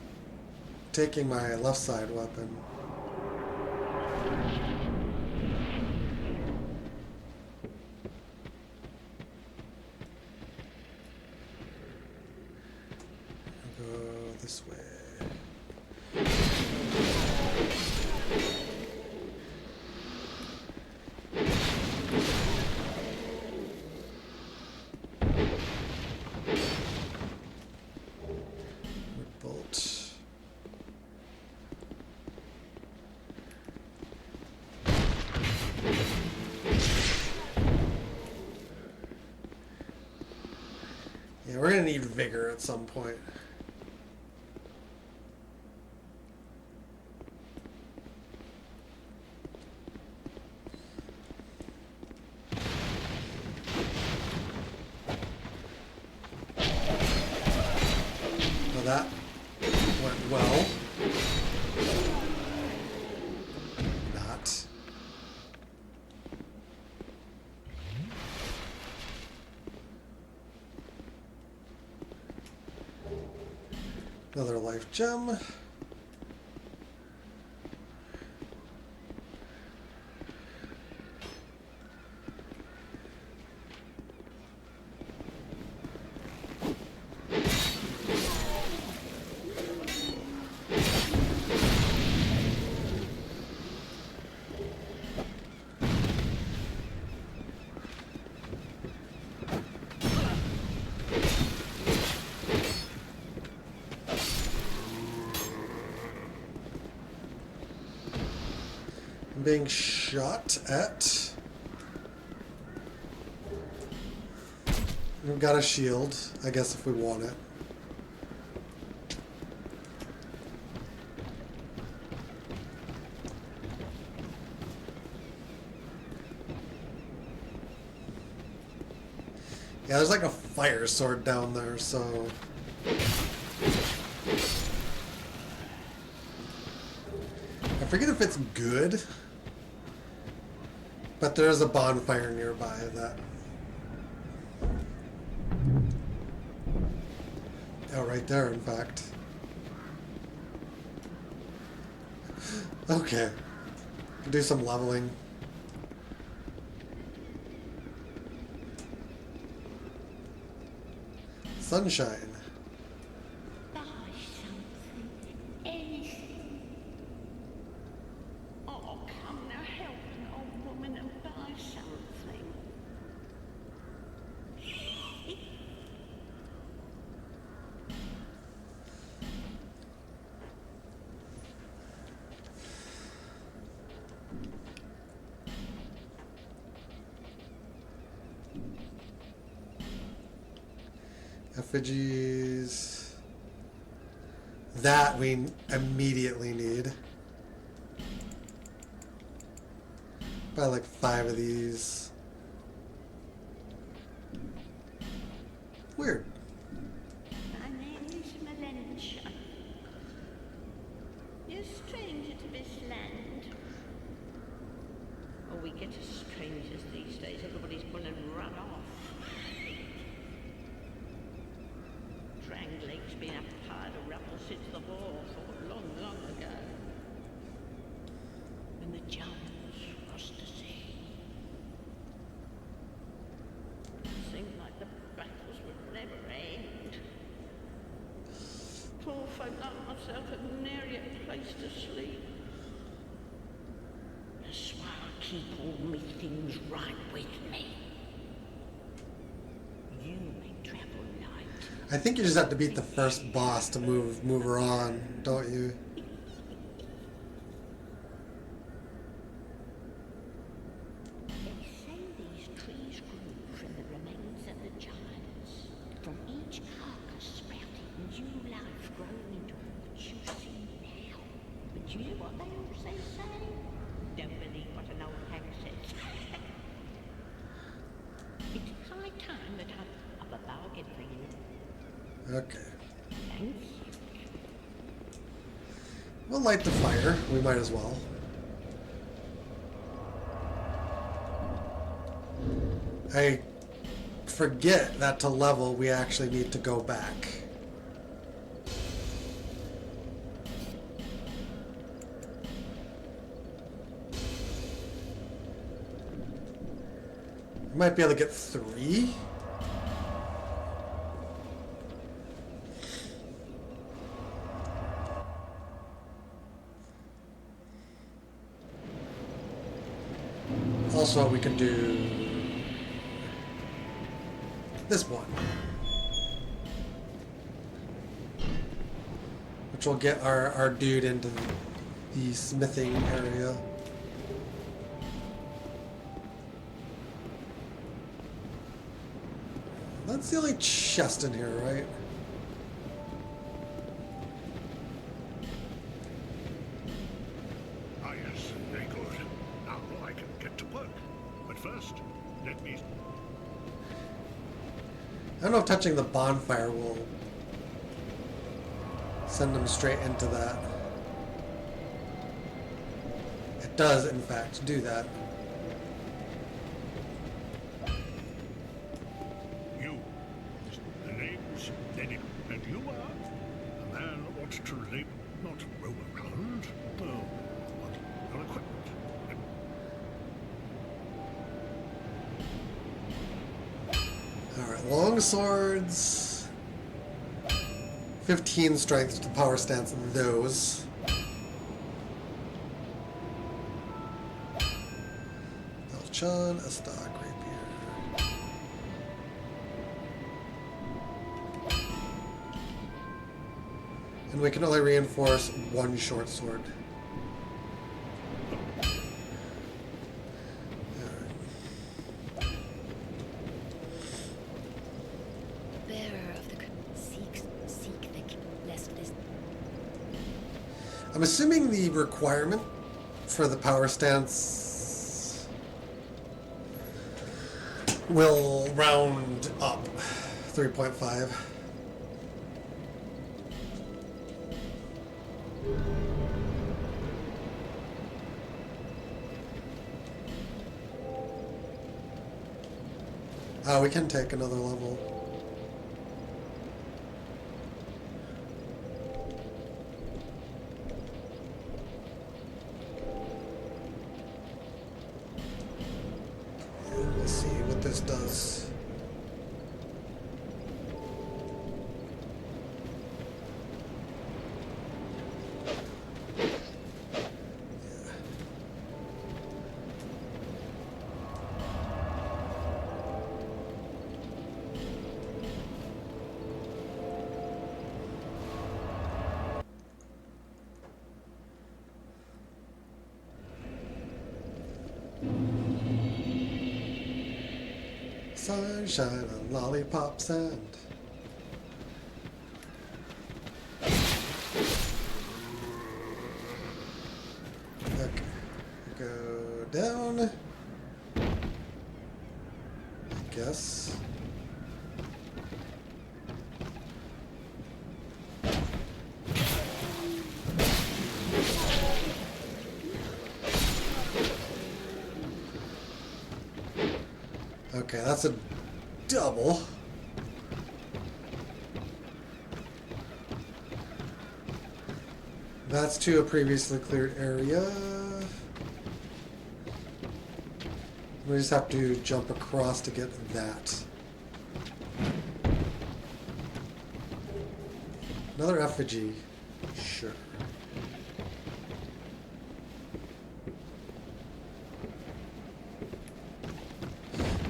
taking my left side weapon? I'll go this way. Bolt. Yeah, we're gonna need vigor at some point. Well, that went well. Not. Another life gem. being shot at. We've got a shield, I guess, if we want it. Yeah, there's like a fire sword down there, so... I forget if it's good, but there is a bonfire nearby that... Oh, right there, in fact. Okay. Do some leveling. Sunshine. Buy something. Anything. Oh, come now, help an old woman and buy something. Effigies. That we immediately need. Buy like 5 of these. Weird. My name is Melentia. You're a stranger to this land. Oh, we get as strangers these days. Everybody's gone and run off. Dranglake's been a pile of rubble since the war fought long, long ago. When the giants crossed the sea. It seemed like the battles would never end. Poor folk like myself had nary a place to sleep. That's why I keep all me things right with me. You may travel light. I think you just have to beat the first boss to move her on, don't you? They say these trees grew from the remains of the giants. From each carcass sprouted new life growing into what you see now. But you know what they also say? Don't believe what an old hag says. It's high time that I've a bargain for you. Okay. Thank you. We'll light the fire. We might as well. I forget that to level we actually need to go back. We might be able to get 3. Also, we can do this one, which will get our dude into the smithing area. That's the only chest in here, right? Ah, yes, very good. Now I can get to work. But first, let me... I don't know if touching the bonfire will send them straight into that. It does, in fact, do that. You. The name's Lenny. And you are? A man who wants to live, not roam around. Oh, what? Your equipment. Alright, long swords. 15 strength to power stance those. Elchan, a stock rapier. And we can only reinforce one short sword. I'm assuming the requirement for the power stance will round up 3.5. We can take another level. We'll see what this does. Sunshine and lollipops and okay, go down, I guess. Okay, that's a double. That's to a previously cleared area. We just have to jump across to get that. Another effigy. Sure.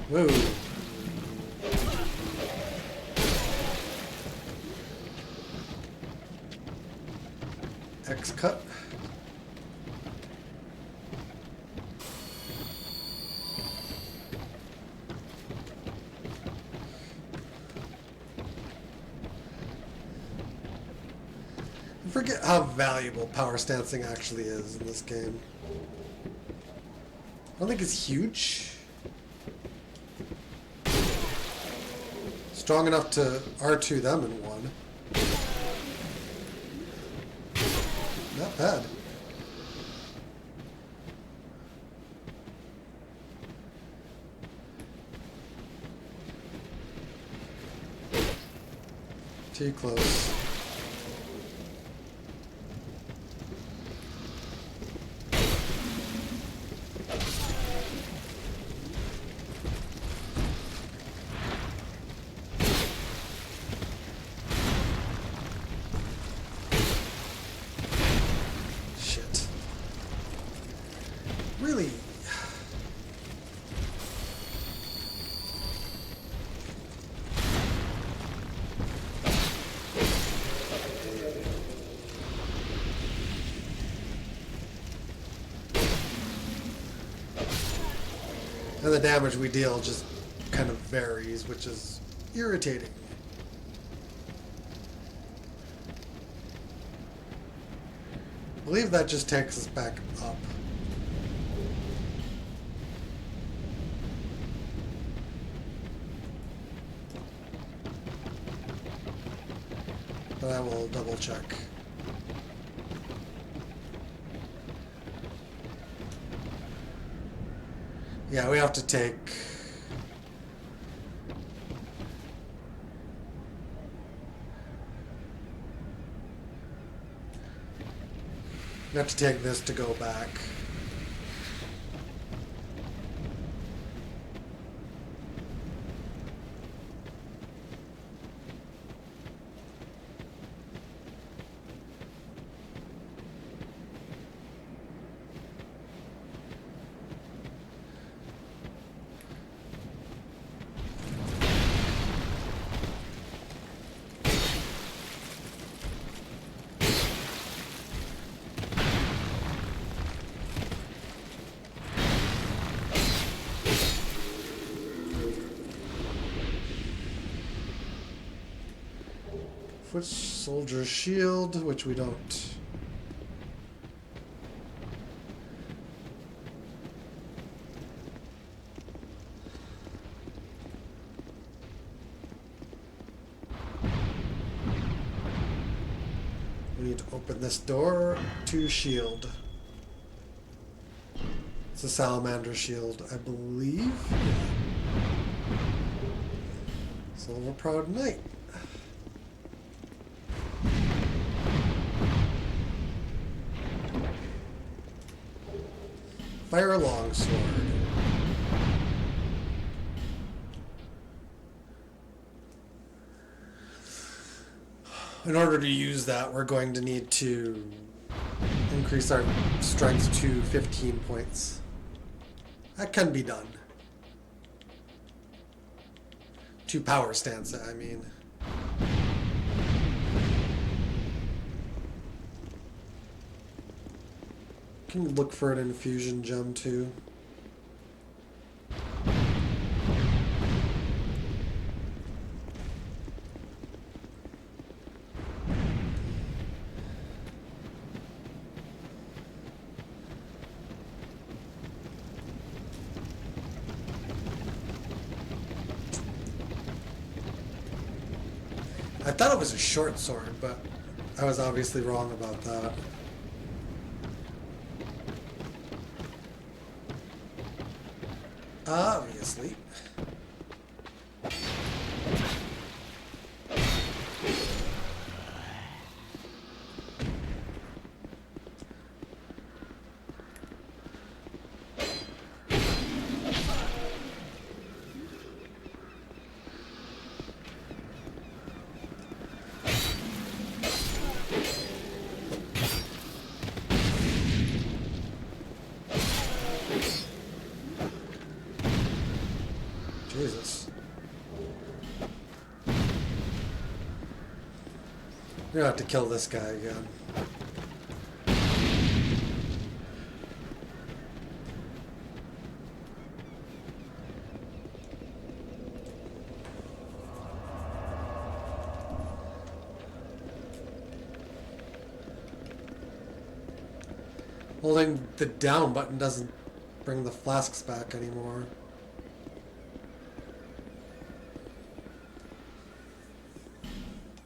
Whoa. X cut. I forget how valuable power stancing actually is in this game. I don't think it's huge. Strong enough to R2 them in one. Not bad. Too close. Really? And the damage we deal just kind of varies, which is irritating. I believe that just takes us back up. But I will double check. Yeah, we have to take... We have to take this to go back. Foot soldier shield, which we don't. We need to open this door to shield. It's a salamander shield, I believe. Silver Proud Knight. Fire longsword. In order to use that, we're going to need to increase our strength to 15 points. That can be done. To power stance it, I mean. Can look for an infusion gem too. I thought it was a short sword, but I was obviously wrong about that. Obviously. Jesus. We're gonna have to kill this guy again. Holding the down button doesn't bring the flasks back anymore.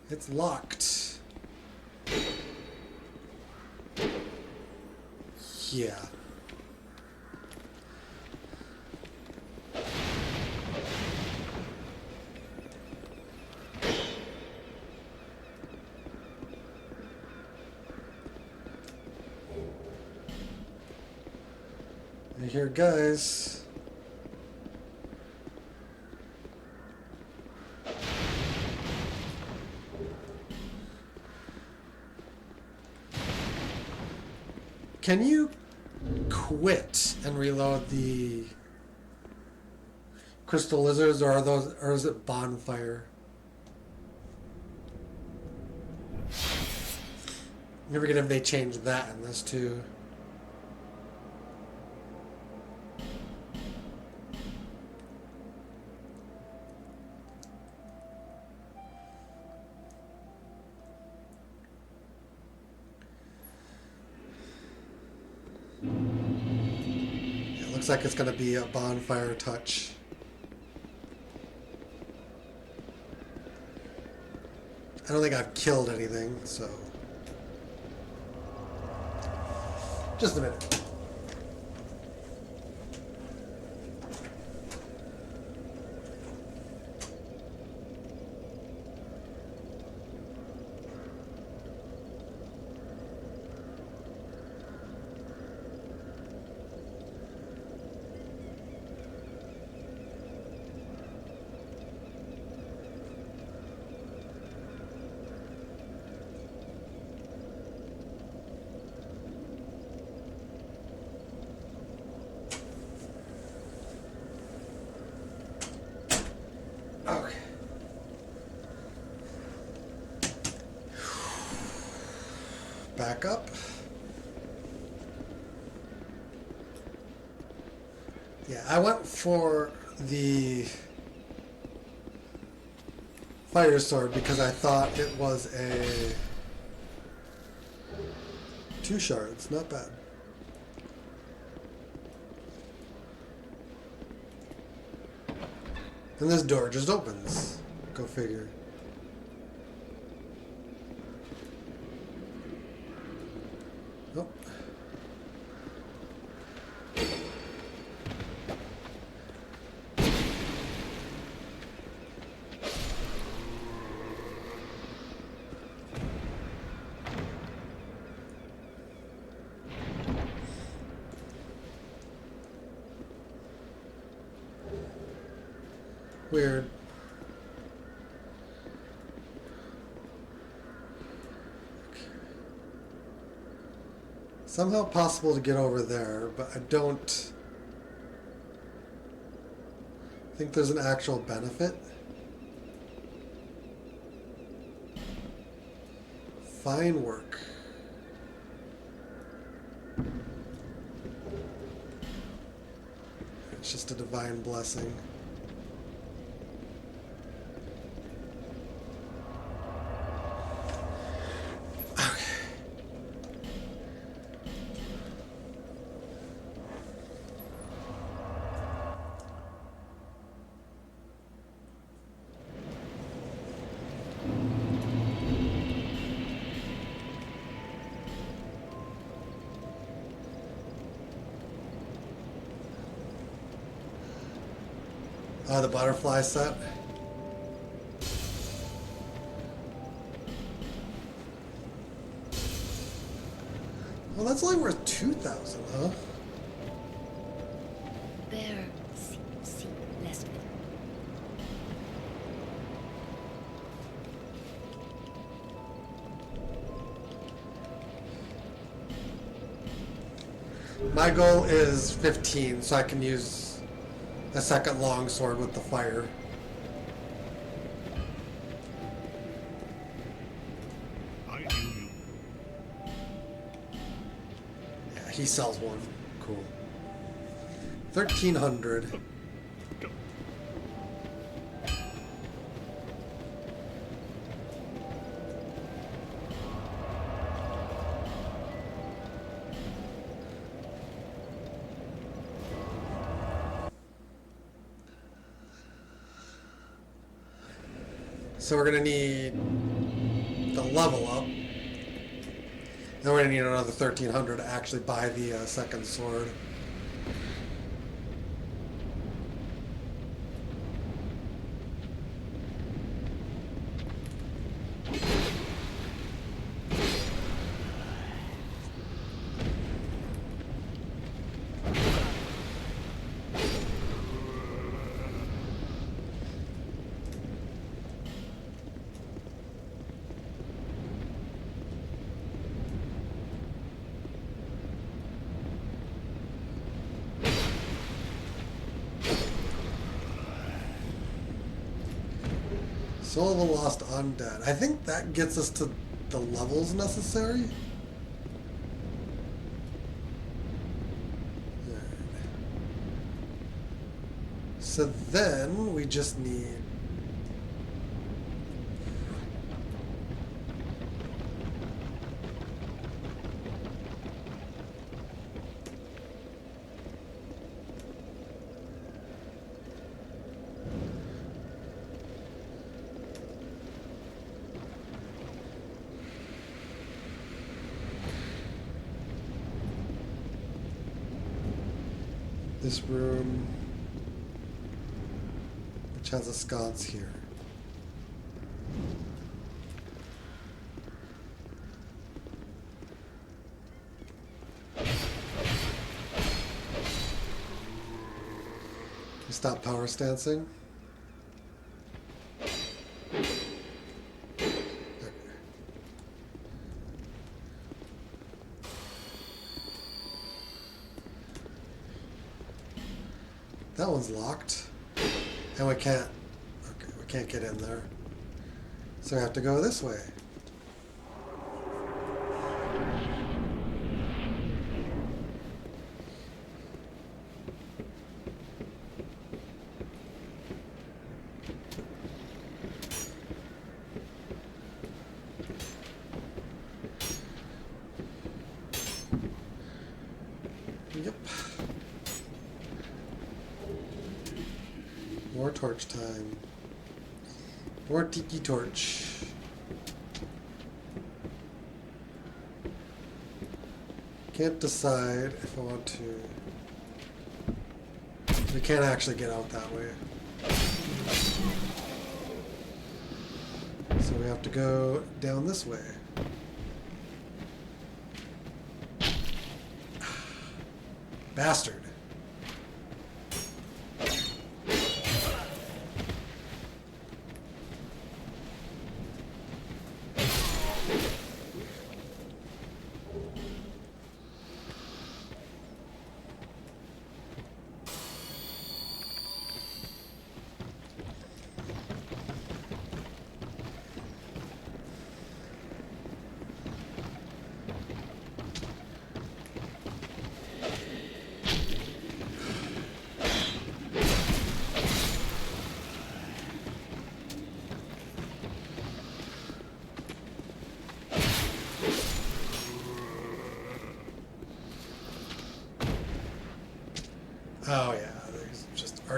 It's locked. Yeah. And here, guys. Can you quit and reload the crystal lizards, or is it bonfire? I forget if they changed that in this too. Looks like it's going to be a bonfire touch. I don't think I've killed anything, so... Just a minute. Okay. Back up. Yeah, I went for the fire sword because I thought it was a 2 shards, not bad. And this door just opens. Go figure. Weird. Somehow possible to get over there, but I don't think there's an actual benefit. Fine work. It's just a divine blessing. The butterfly set. Well, that's only worth 2,000, huh? There, see, less of it. My goal is 15, so I can use a second longsword with the fire. I knew you. Yeah, he sells one. Cool. 1,300. So we're gonna need the level up. Then we're gonna need another 1,300 to actually buy the second sword. Soul of the Lost Undead. I think that gets us to the levels necessary. Alright. So then we just need this room, which has a sconce here. You stop power stancing. That one's locked. And we can't, okay, we can't get in there. So we have to go this way. Yep. More torch time. More tiki torch. Can't decide if I want to. We can't actually get out that way. So we have to go down this way.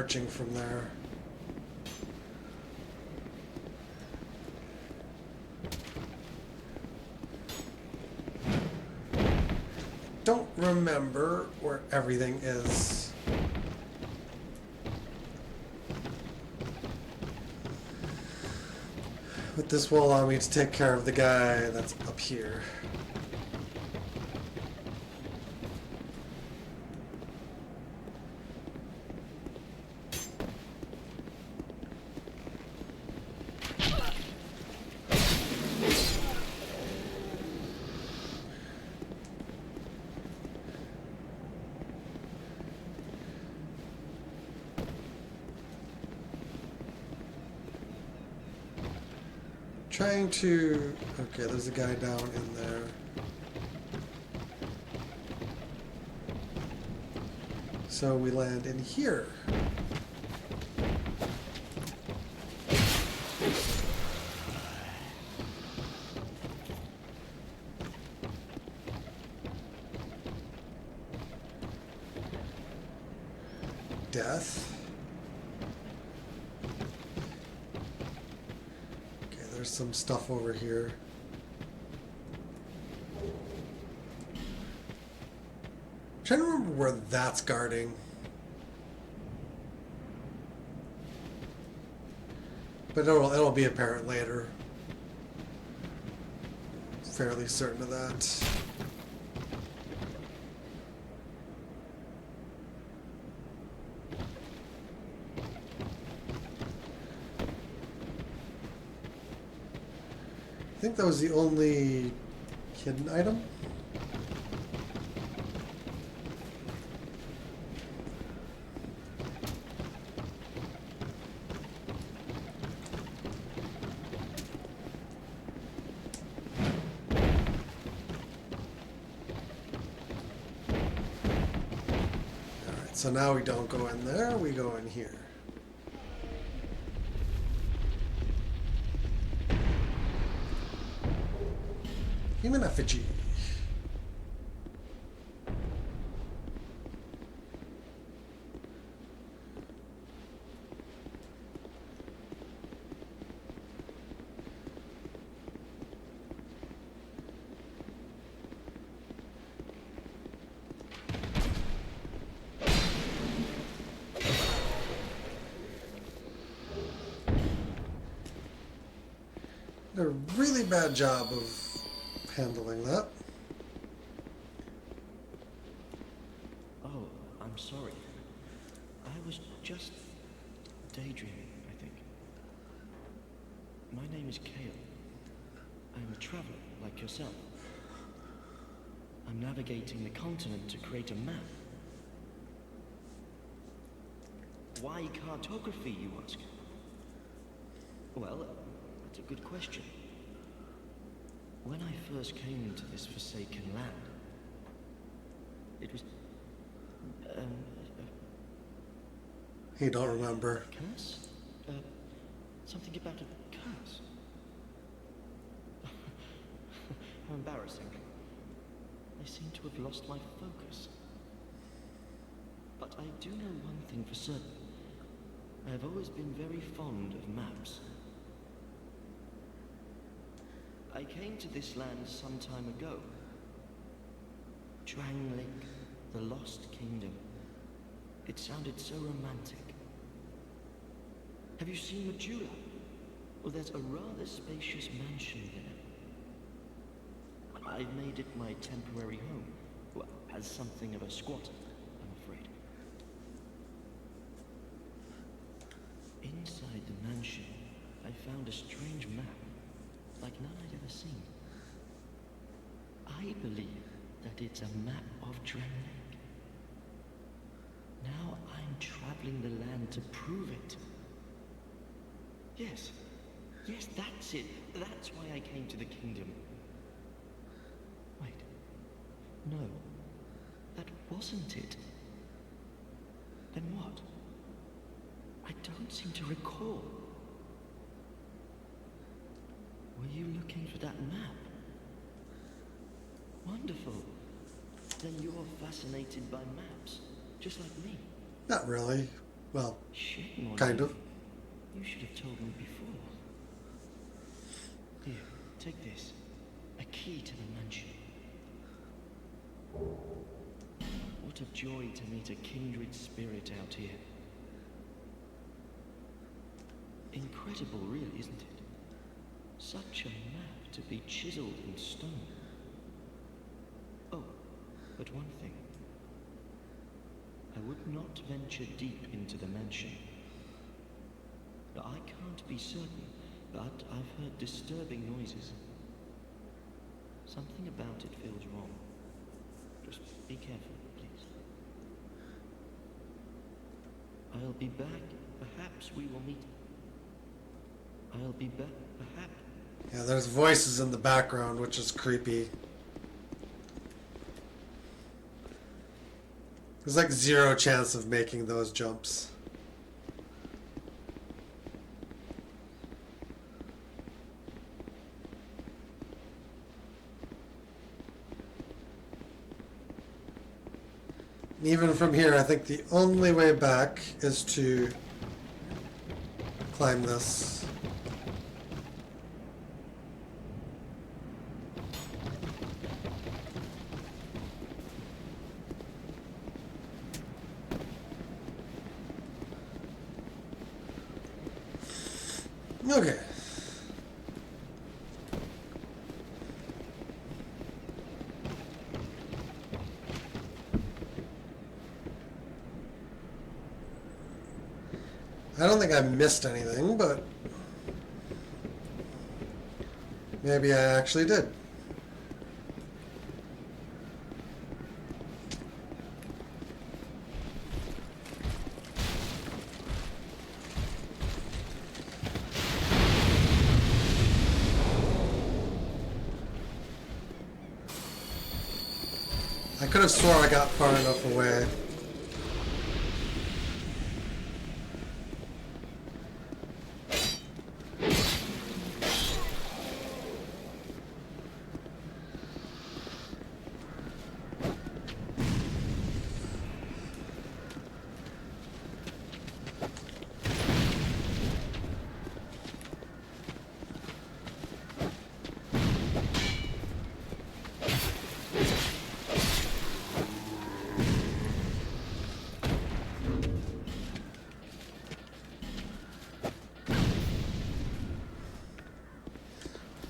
marching from there. Don't remember where everything is. But this will allow me to take care of the guy that's up here. Trying to... Okay, there's a guy down in there. So we land in here. Death. There's some stuff over here. I'm trying to remember where that's guarding. But it'll be apparent later. Fairly certain of that. I think that was the only hidden item. Alright, so now we don't go in there, we go in here. Human effigy. Did a really bad job of handling that. Oh, I'm sorry. I was just daydreaming, I think. My name is Kale. I'm a traveler like yourself. I'm navigating the continent to create a map. Why cartography, you ask? Well, that's a good question. When I first came into this forsaken land, it was... He don't remember. Curse? Something about a curse? How embarrassing. I seem to have lost my focus. But I do know one thing for certain. I have always been very fond of maps. I came to this land some time ago. Drangleic, the Lost Kingdom. It sounded so romantic. Have you seen Majula? Well, there's a rather spacious mansion there. I've made it my temporary home. Well, as something of a squatter, I'm afraid. Inside the mansion, I found a strange map, like none I'd ever seen. I believe that it's a map of Drangleic. Now I'm traveling the land to prove it. Yes, that's it. That's why I came to the kingdom. Wait, no, that wasn't it. Then what? I don't seem to recall. Were you looking for that map? Wonderful. Then you're fascinated by maps, just like me. Not really. Well, Shit, Molly. kind of. You should have told me before. Here, take this. A key to the mansion. What a joy to meet a kindred spirit out here. Incredible, really, isn't it? Such a map to be chiseled in stone. Oh, but one thing. I would not venture deep into the mansion. I can't be certain, but I've heard disturbing noises. Something about it feels wrong. Just be careful, please. I'll be back. Perhaps we will meet. I'll be back. Perhaps. Yeah, there's voices in the background, which is creepy. There's like 0 chance of making those jumps. Even from here, I think the only way back is to climb this. Okay. I don't think I missed anything, but maybe I actually did. I could have swore I got far enough away.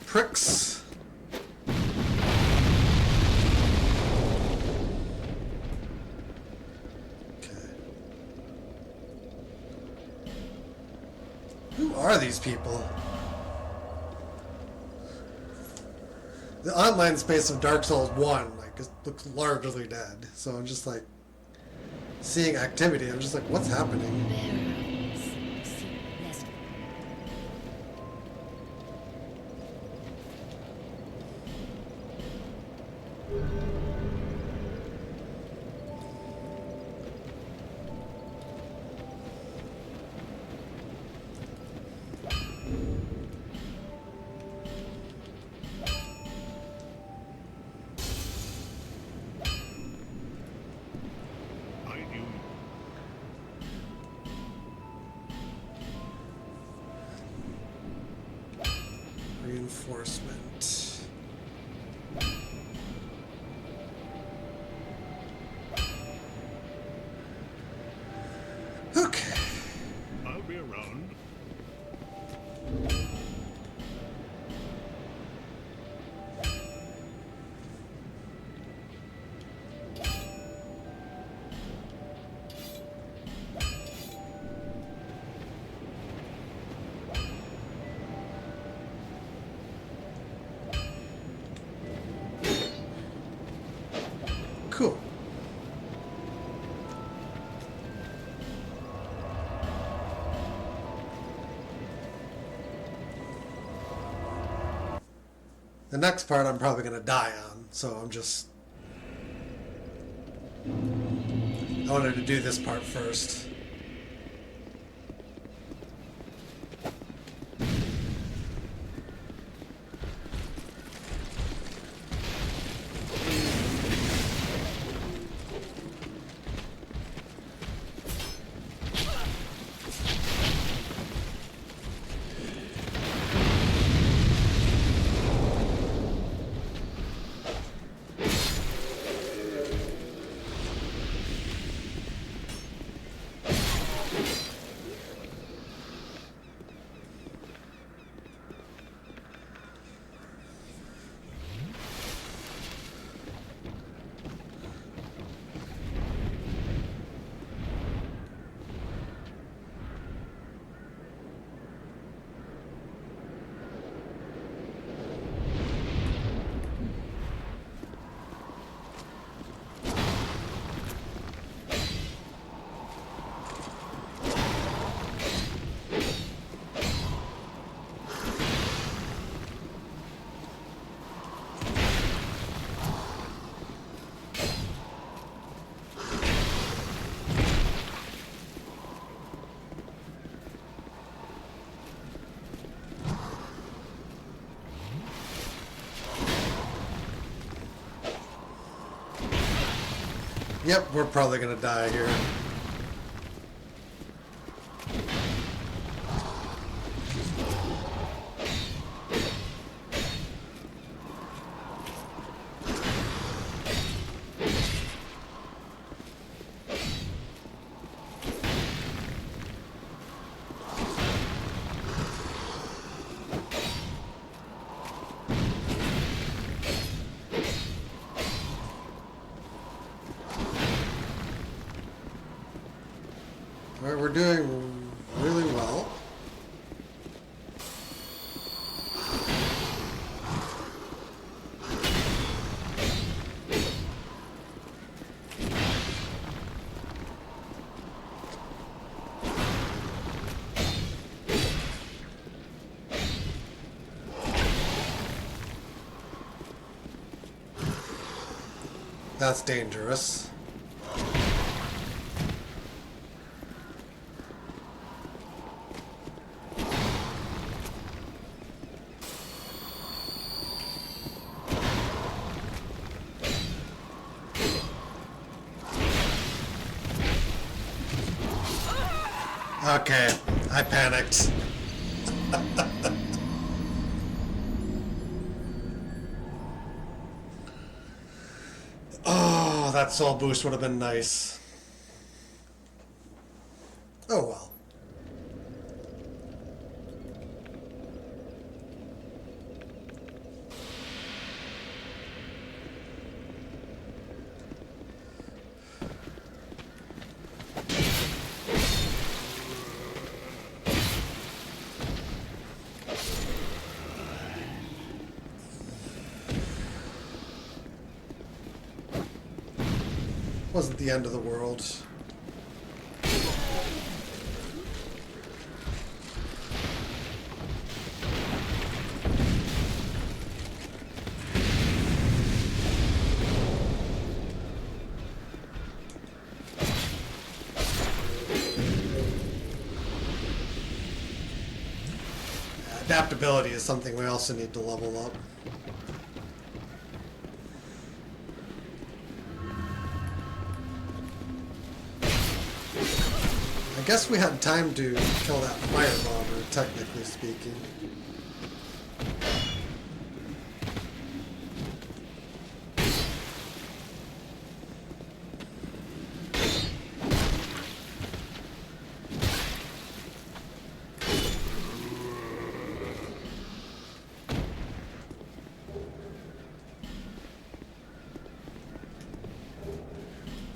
Pricks. Okay. Who are these people? The online space of Dark Souls 1, like, it looks largely dead. So I'm just like seeing activity. I'm just like, what's happening? I knew. Reinforcement. Okay. I'll be around. Cool. The next part I'm probably going to die on, so I'm just... I wanted to do this part first. Yep, we're probably gonna die here. Alright, we're doing really well. That's dangerous. Okay, I panicked. Oh, that soul boost would have been nice. Oh well. Wasn't the end of the world. Adaptability is something we also need to level up. I guess we had time to kill that firebomber, technically speaking.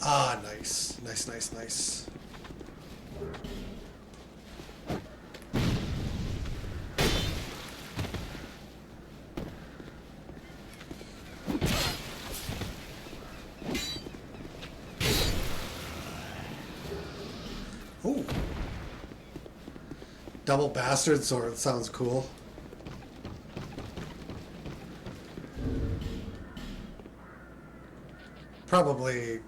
Ah, nice. Nice, nice, nice. Ooh. Double bastard sword sounds cool. Probably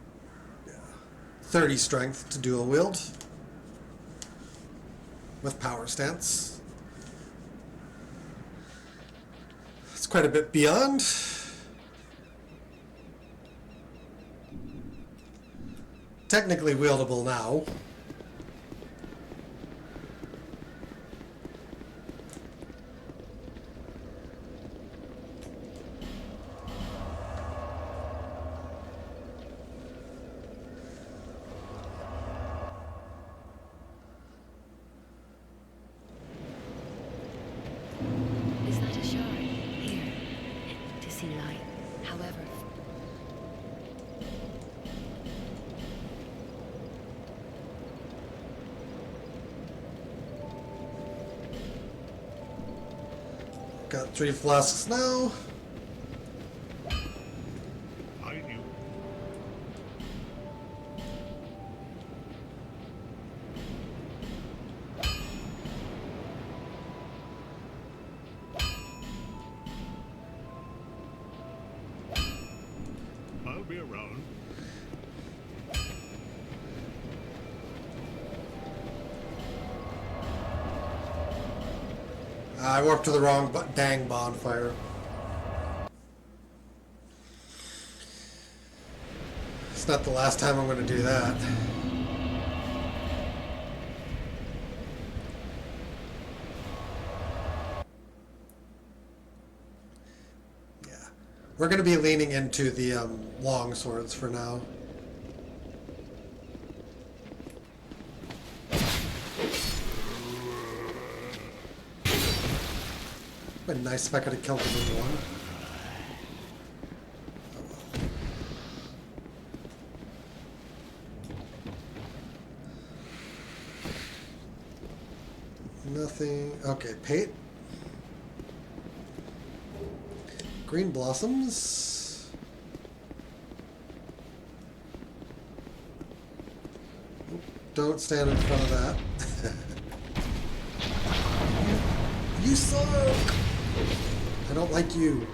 30 strength to dual wield with power stance. It's quite a bit beyond. Technically wieldable now. Is that a shard? Here. To see light. However. Got 3 flasks now. I knew. I'll be around. I warped to the wrong dang bonfire. It's not the last time I'm going to do that. Yeah. We're going to be leaning into the long swords for now. Been nice if I could have killed him in one. Nothing. Okay, Pate. Green blossoms. Don't stand in front of that. You suck! I don't like you.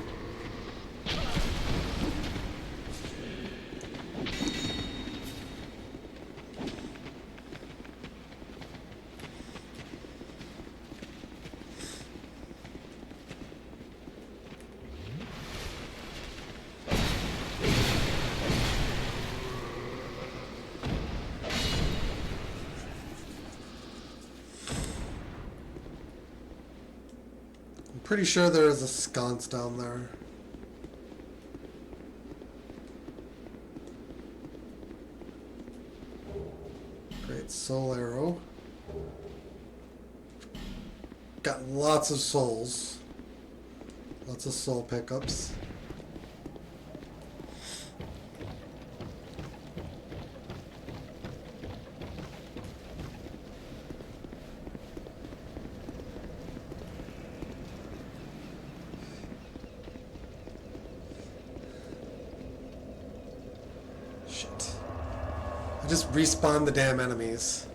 Pretty sure there is a sconce down there. Great soul arrow. Got lots of souls. Lots of soul pickups. Just respawn the damn enemies.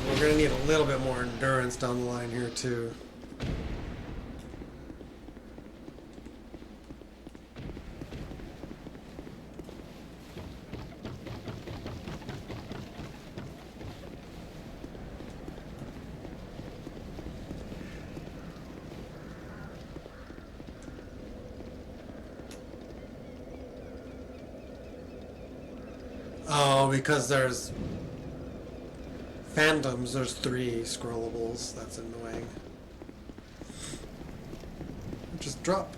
We're going to need a little bit more endurance down the line here too. Oh, because there's phantoms, there's 3 scrollables. That's annoying. Just drop.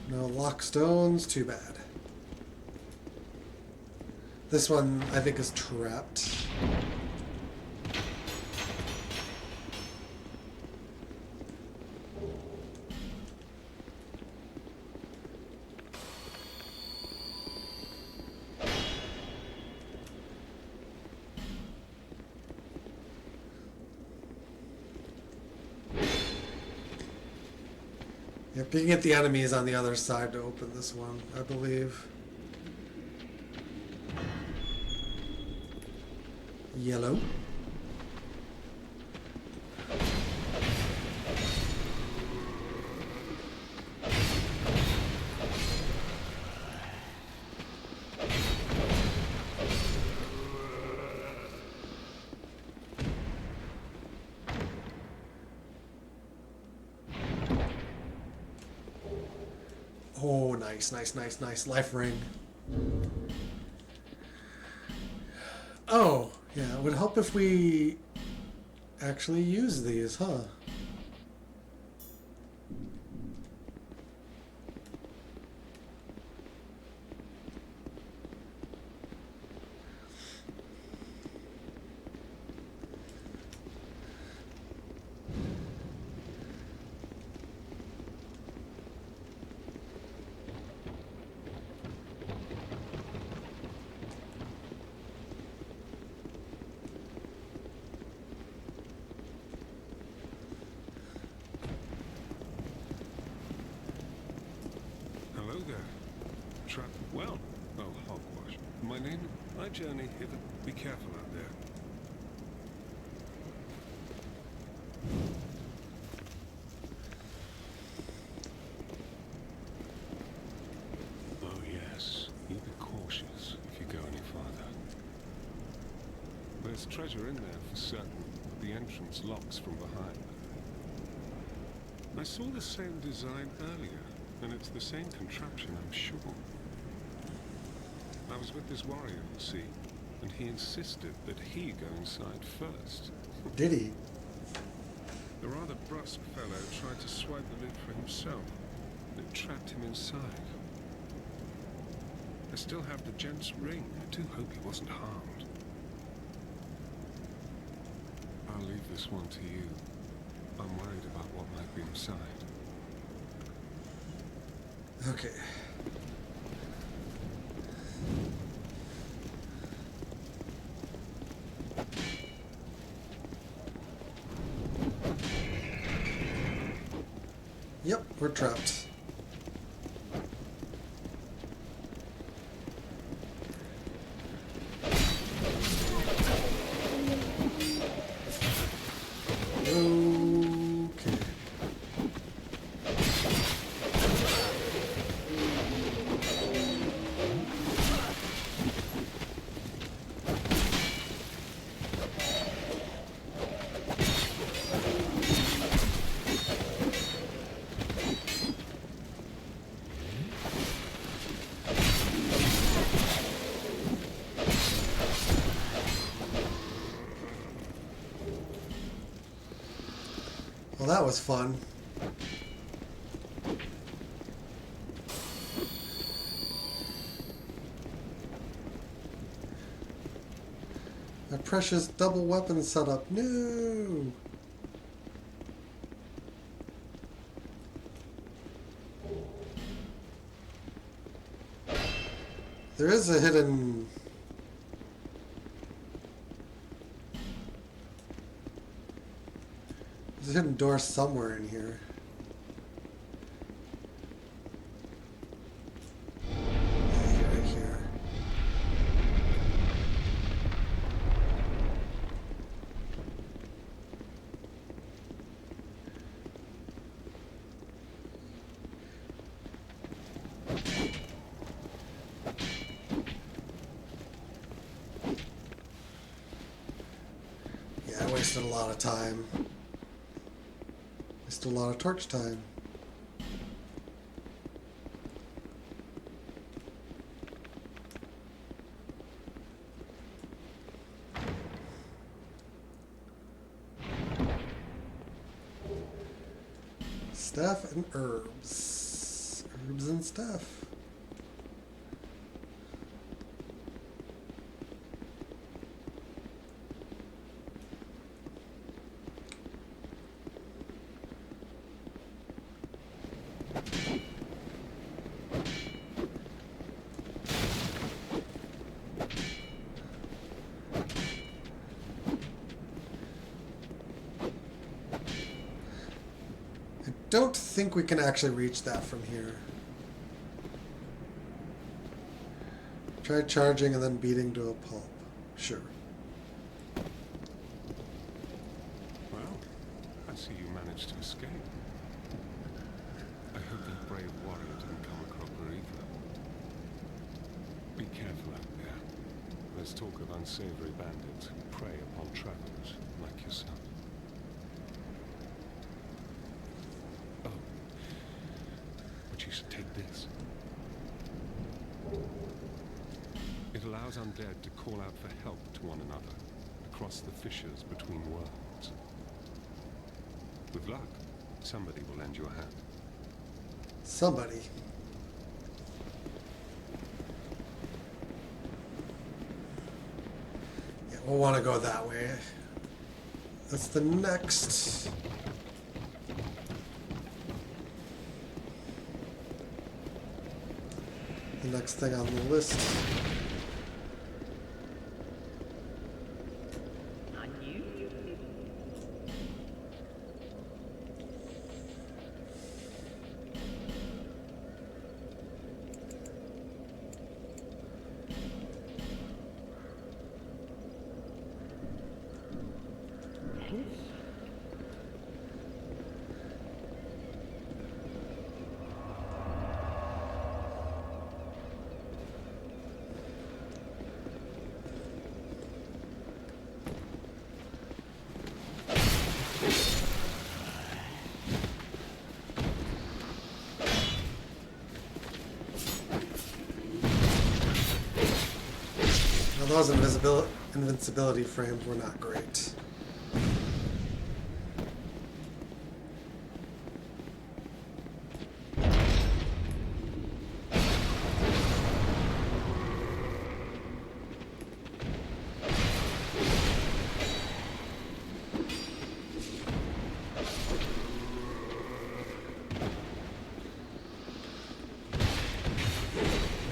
No lock stones, too bad. This one, I think, is trapped. Yep, you can get the enemies on the other side to open this one, I believe. Yellow. Oh, nice, nice, nice, nice. Life ring. Oh, yeah, it would help if we actually use these, huh? Hello there. Well, oh, hogwash. My name, I journey hither. Be careful out there. Oh, yes. You be cautious if you go any farther. There's treasure in there for certain, but the entrance locks from behind. I saw the same design earlier, and it's the same contraption, I'm sure. I was with this warrior, you see, and he insisted that he go inside first. Did he? The rather brusque fellow tried to swipe the lid for himself. It trapped him inside. I still have the gent's ring. I do hope he wasn't harmed. I'll leave this one to you. I'm worried about what might be inside. Okay. Yep, we're trapped. Okay. Well, that was fun. My precious double weapon setup. No! There is a hidden... There's a hidden door somewhere in here. Yeah, right here. Yeah, I wasted a lot of time. Wasted a lot of torch time. Stuff and herbs. Herbs and stuff. I don't think we can actually reach that from here. Try charging and then beating to a pulp. Sure. Well, I see you managed to escape. I hope that brave warrior didn't come a cropper either. Be careful out there. There's talk of unsavory bandits who prey upon travelers like yourself. Oh, but you should take this. It allows undead to call out for help to one another across the fissures between worlds. With luck, somebody will lend you a hand. Somebody. Yeah, we'll want to go that way. That's the next. The next thing on the list. those invincibility frames were not great.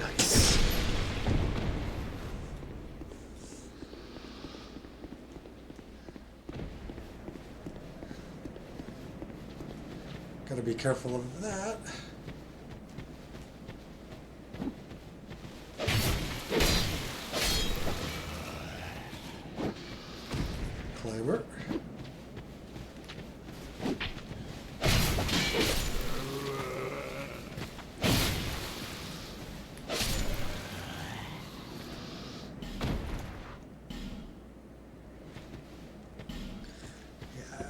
Nice. Gotta be careful of that. Climber.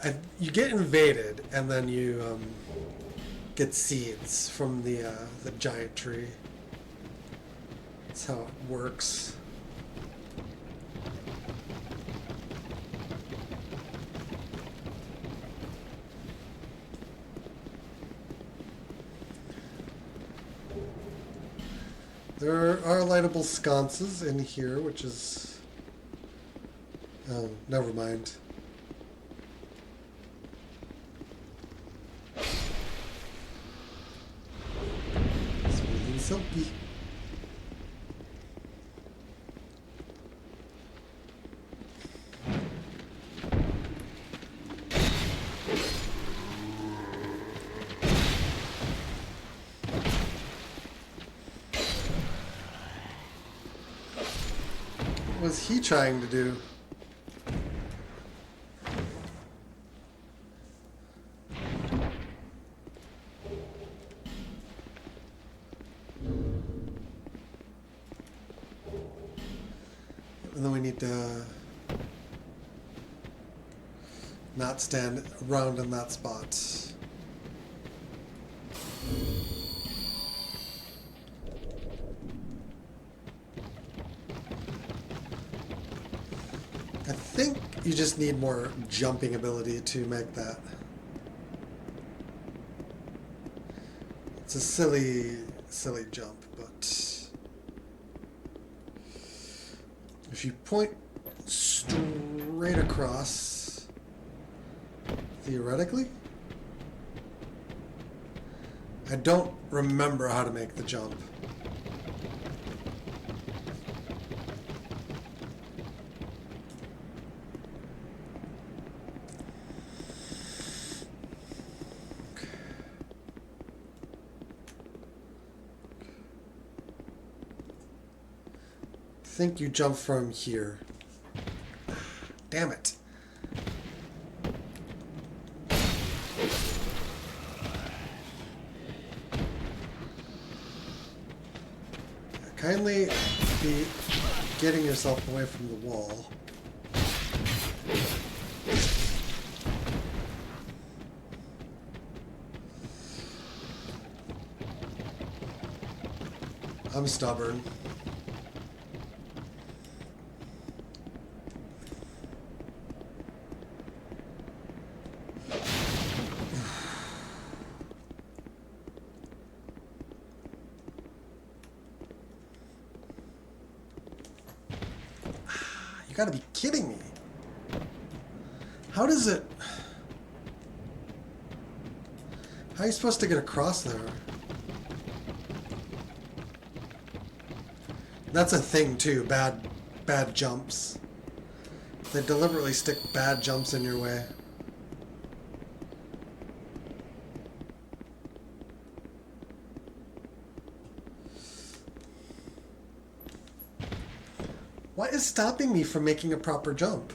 Yeah, you get invaded, and then you get seeds from the giant tree. That's how it works. There are lightable sconces in here, which is... Oh, never mind. Smooth and silky. What was he trying to do? And then we need to not stand around in that spot. I think you just need more jumping ability to make that. It's a silly jump, but if you point straight across, theoretically, I don't remember how to make the jump. I think you jump from here. Damn it. Kindly be getting yourself away from the wall. I'm stubborn. You gotta be kidding me. How does it... How are you supposed to get across there? That's a thing too, bad jumps. They deliberately stick bad jumps in your way. What is stopping me from making a proper jump?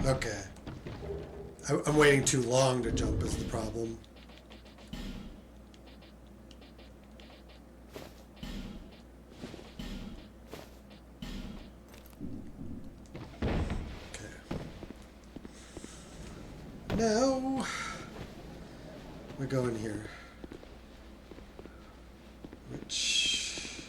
Okay. I'm waiting too long to jump is the problem. Now we go in here, which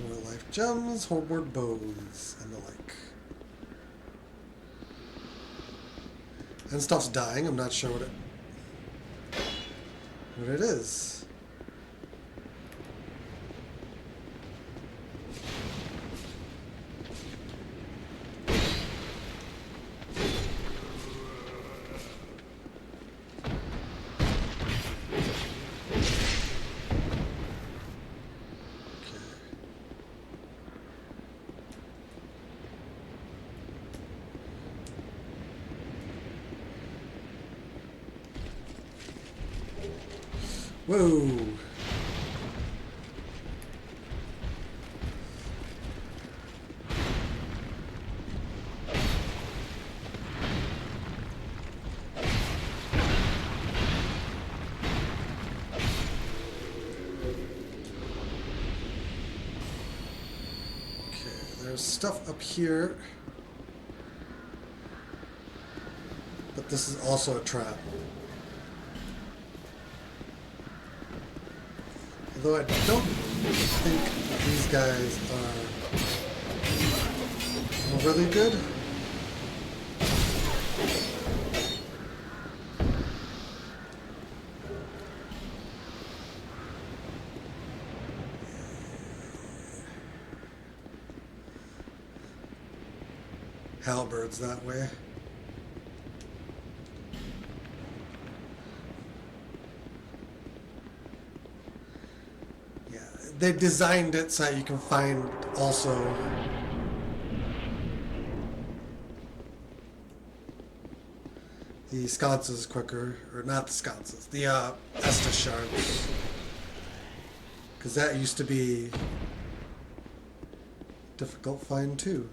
more life gems, homeward bones, and the like. And stuff's dying. I'm not sure what it is. Whoa. Okay, there's stuff up here. But this is also a trap. Although I don't think these guys are really good. Halberds that way. They designed it so that you can find also the sconces quicker, or not the sconces, the Estus shards, because that used to be difficult to find too.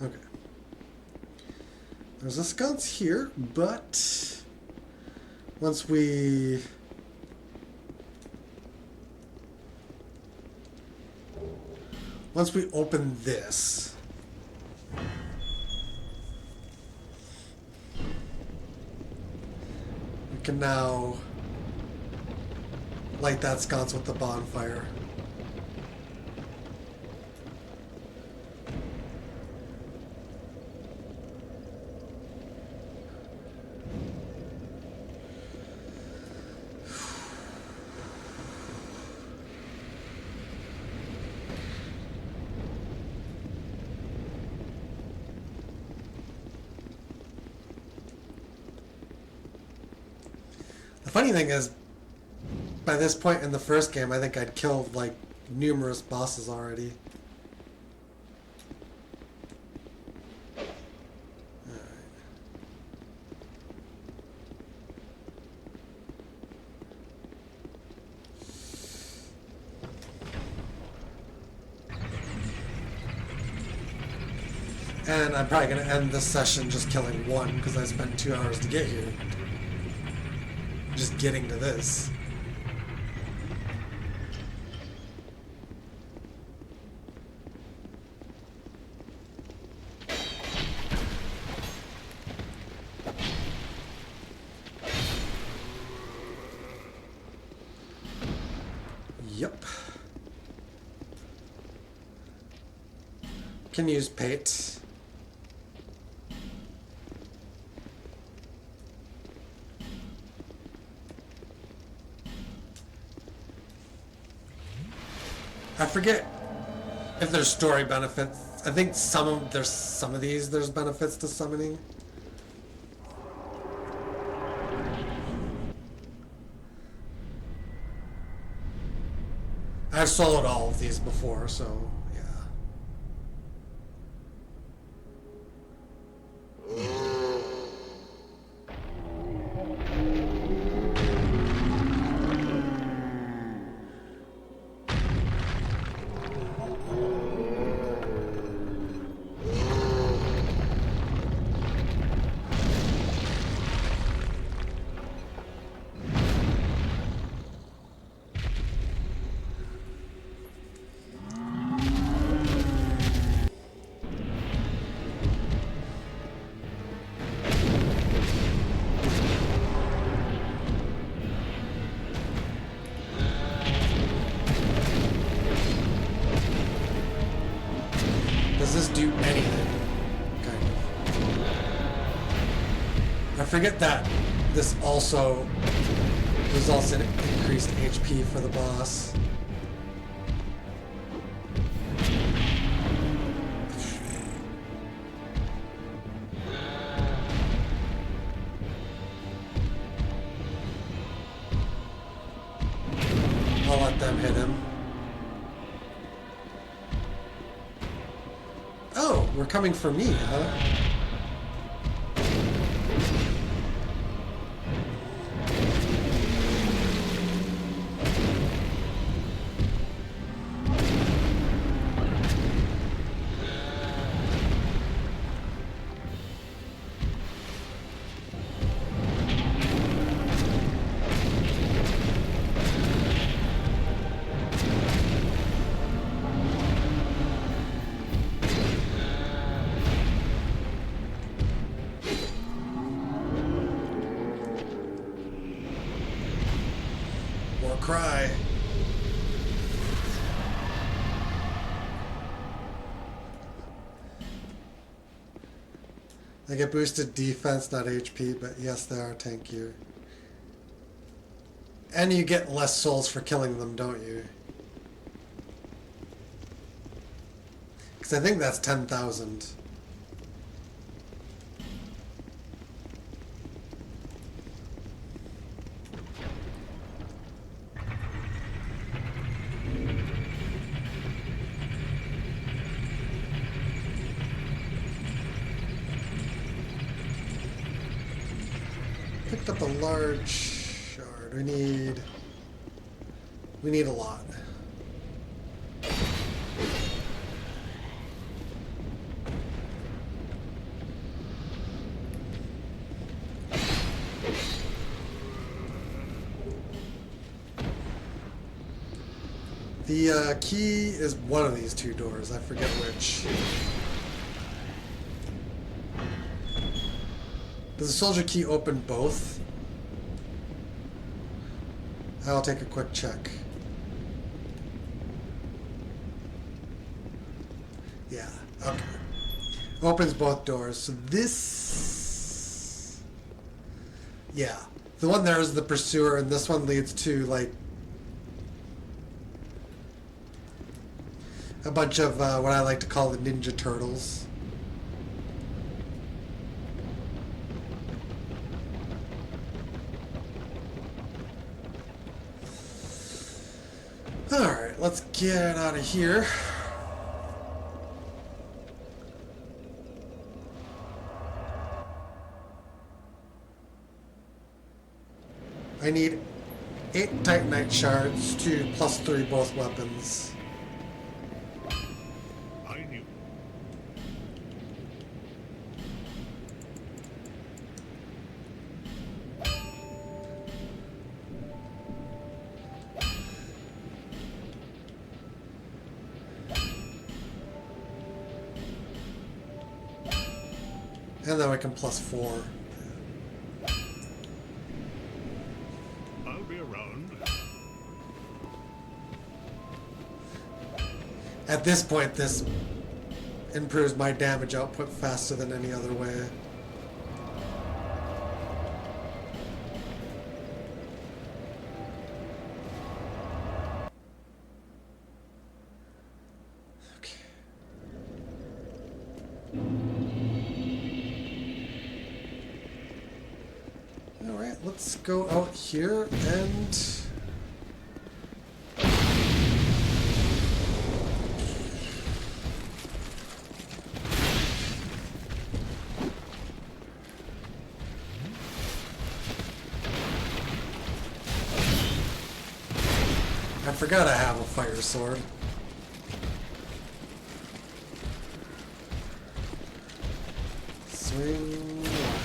Okay. There's a sconce here, but once we open this, we can now light that sconce with the bonfire. The funny thing is, by this point in the first game, I think I'd killed like numerous bosses already. And I'm probably going to end this session just killing one, because I spent 2 hours to get here. Just getting to this. Yep. Can use pate. I forget if there's story benefits. I think there's some of these there's benefits to summoning. I've soloed all of these before, so yeah. forget that this also results in increased HP for the boss. I'll let them hit him. Oh, we're coming for me, huh? Cry. They get boosted defense, not HP, but yes, they are tankier. And you get less souls for killing them, don't you? Because I think that's 10,000. Picked up a large shard. We need a lot. The key is one of these two doors. I forget which. Does the soldier key open both? I'll take a quick check. Yeah, okay. Opens both doors. So this... Yeah. The one there is the pursuer, and this one leads to, like, a bunch of what I like to call the Ninja Turtles. Alright, let's get out of here. I need 8 Titanite shards to +3 both weapons. I knew. And then we can +4. I'll be around. At this point, this improves my damage output faster than any other way. Okay. Alright, let's go out here and... I forgot I have a fire sword. Swing wide.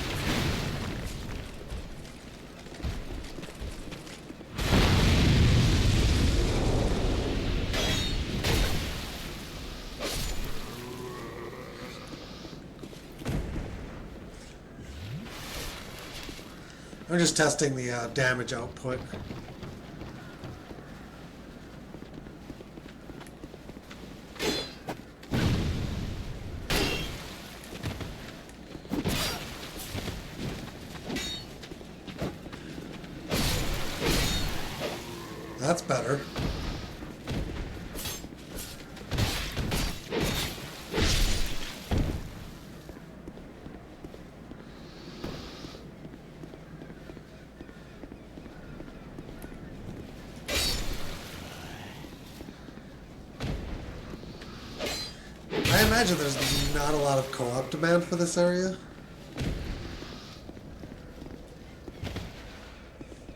I'm just testing the damage output. That's better. I imagine there's not a lot of co-op demand for this area.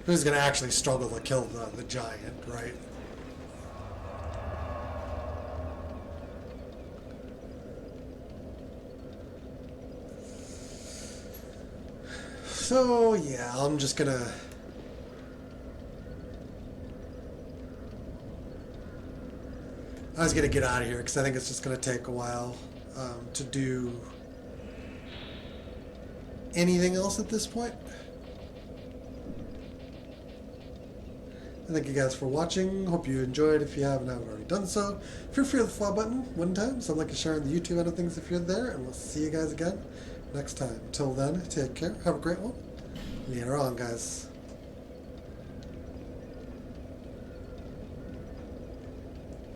Who's gonna actually struggle to kill the giant, right? So yeah, I'm just gonna I was gonna get out of here because I think it's just gonna take a while to do anything else at this point. Thank you guys for watching. Hope you enjoyed. If you haven't already done so, feel free to hit the follow button one time. So I'm like sharing the YouTube end of things if you're there, and we'll see you guys again next time. Until then, take care. Have a great one. Later on, guys.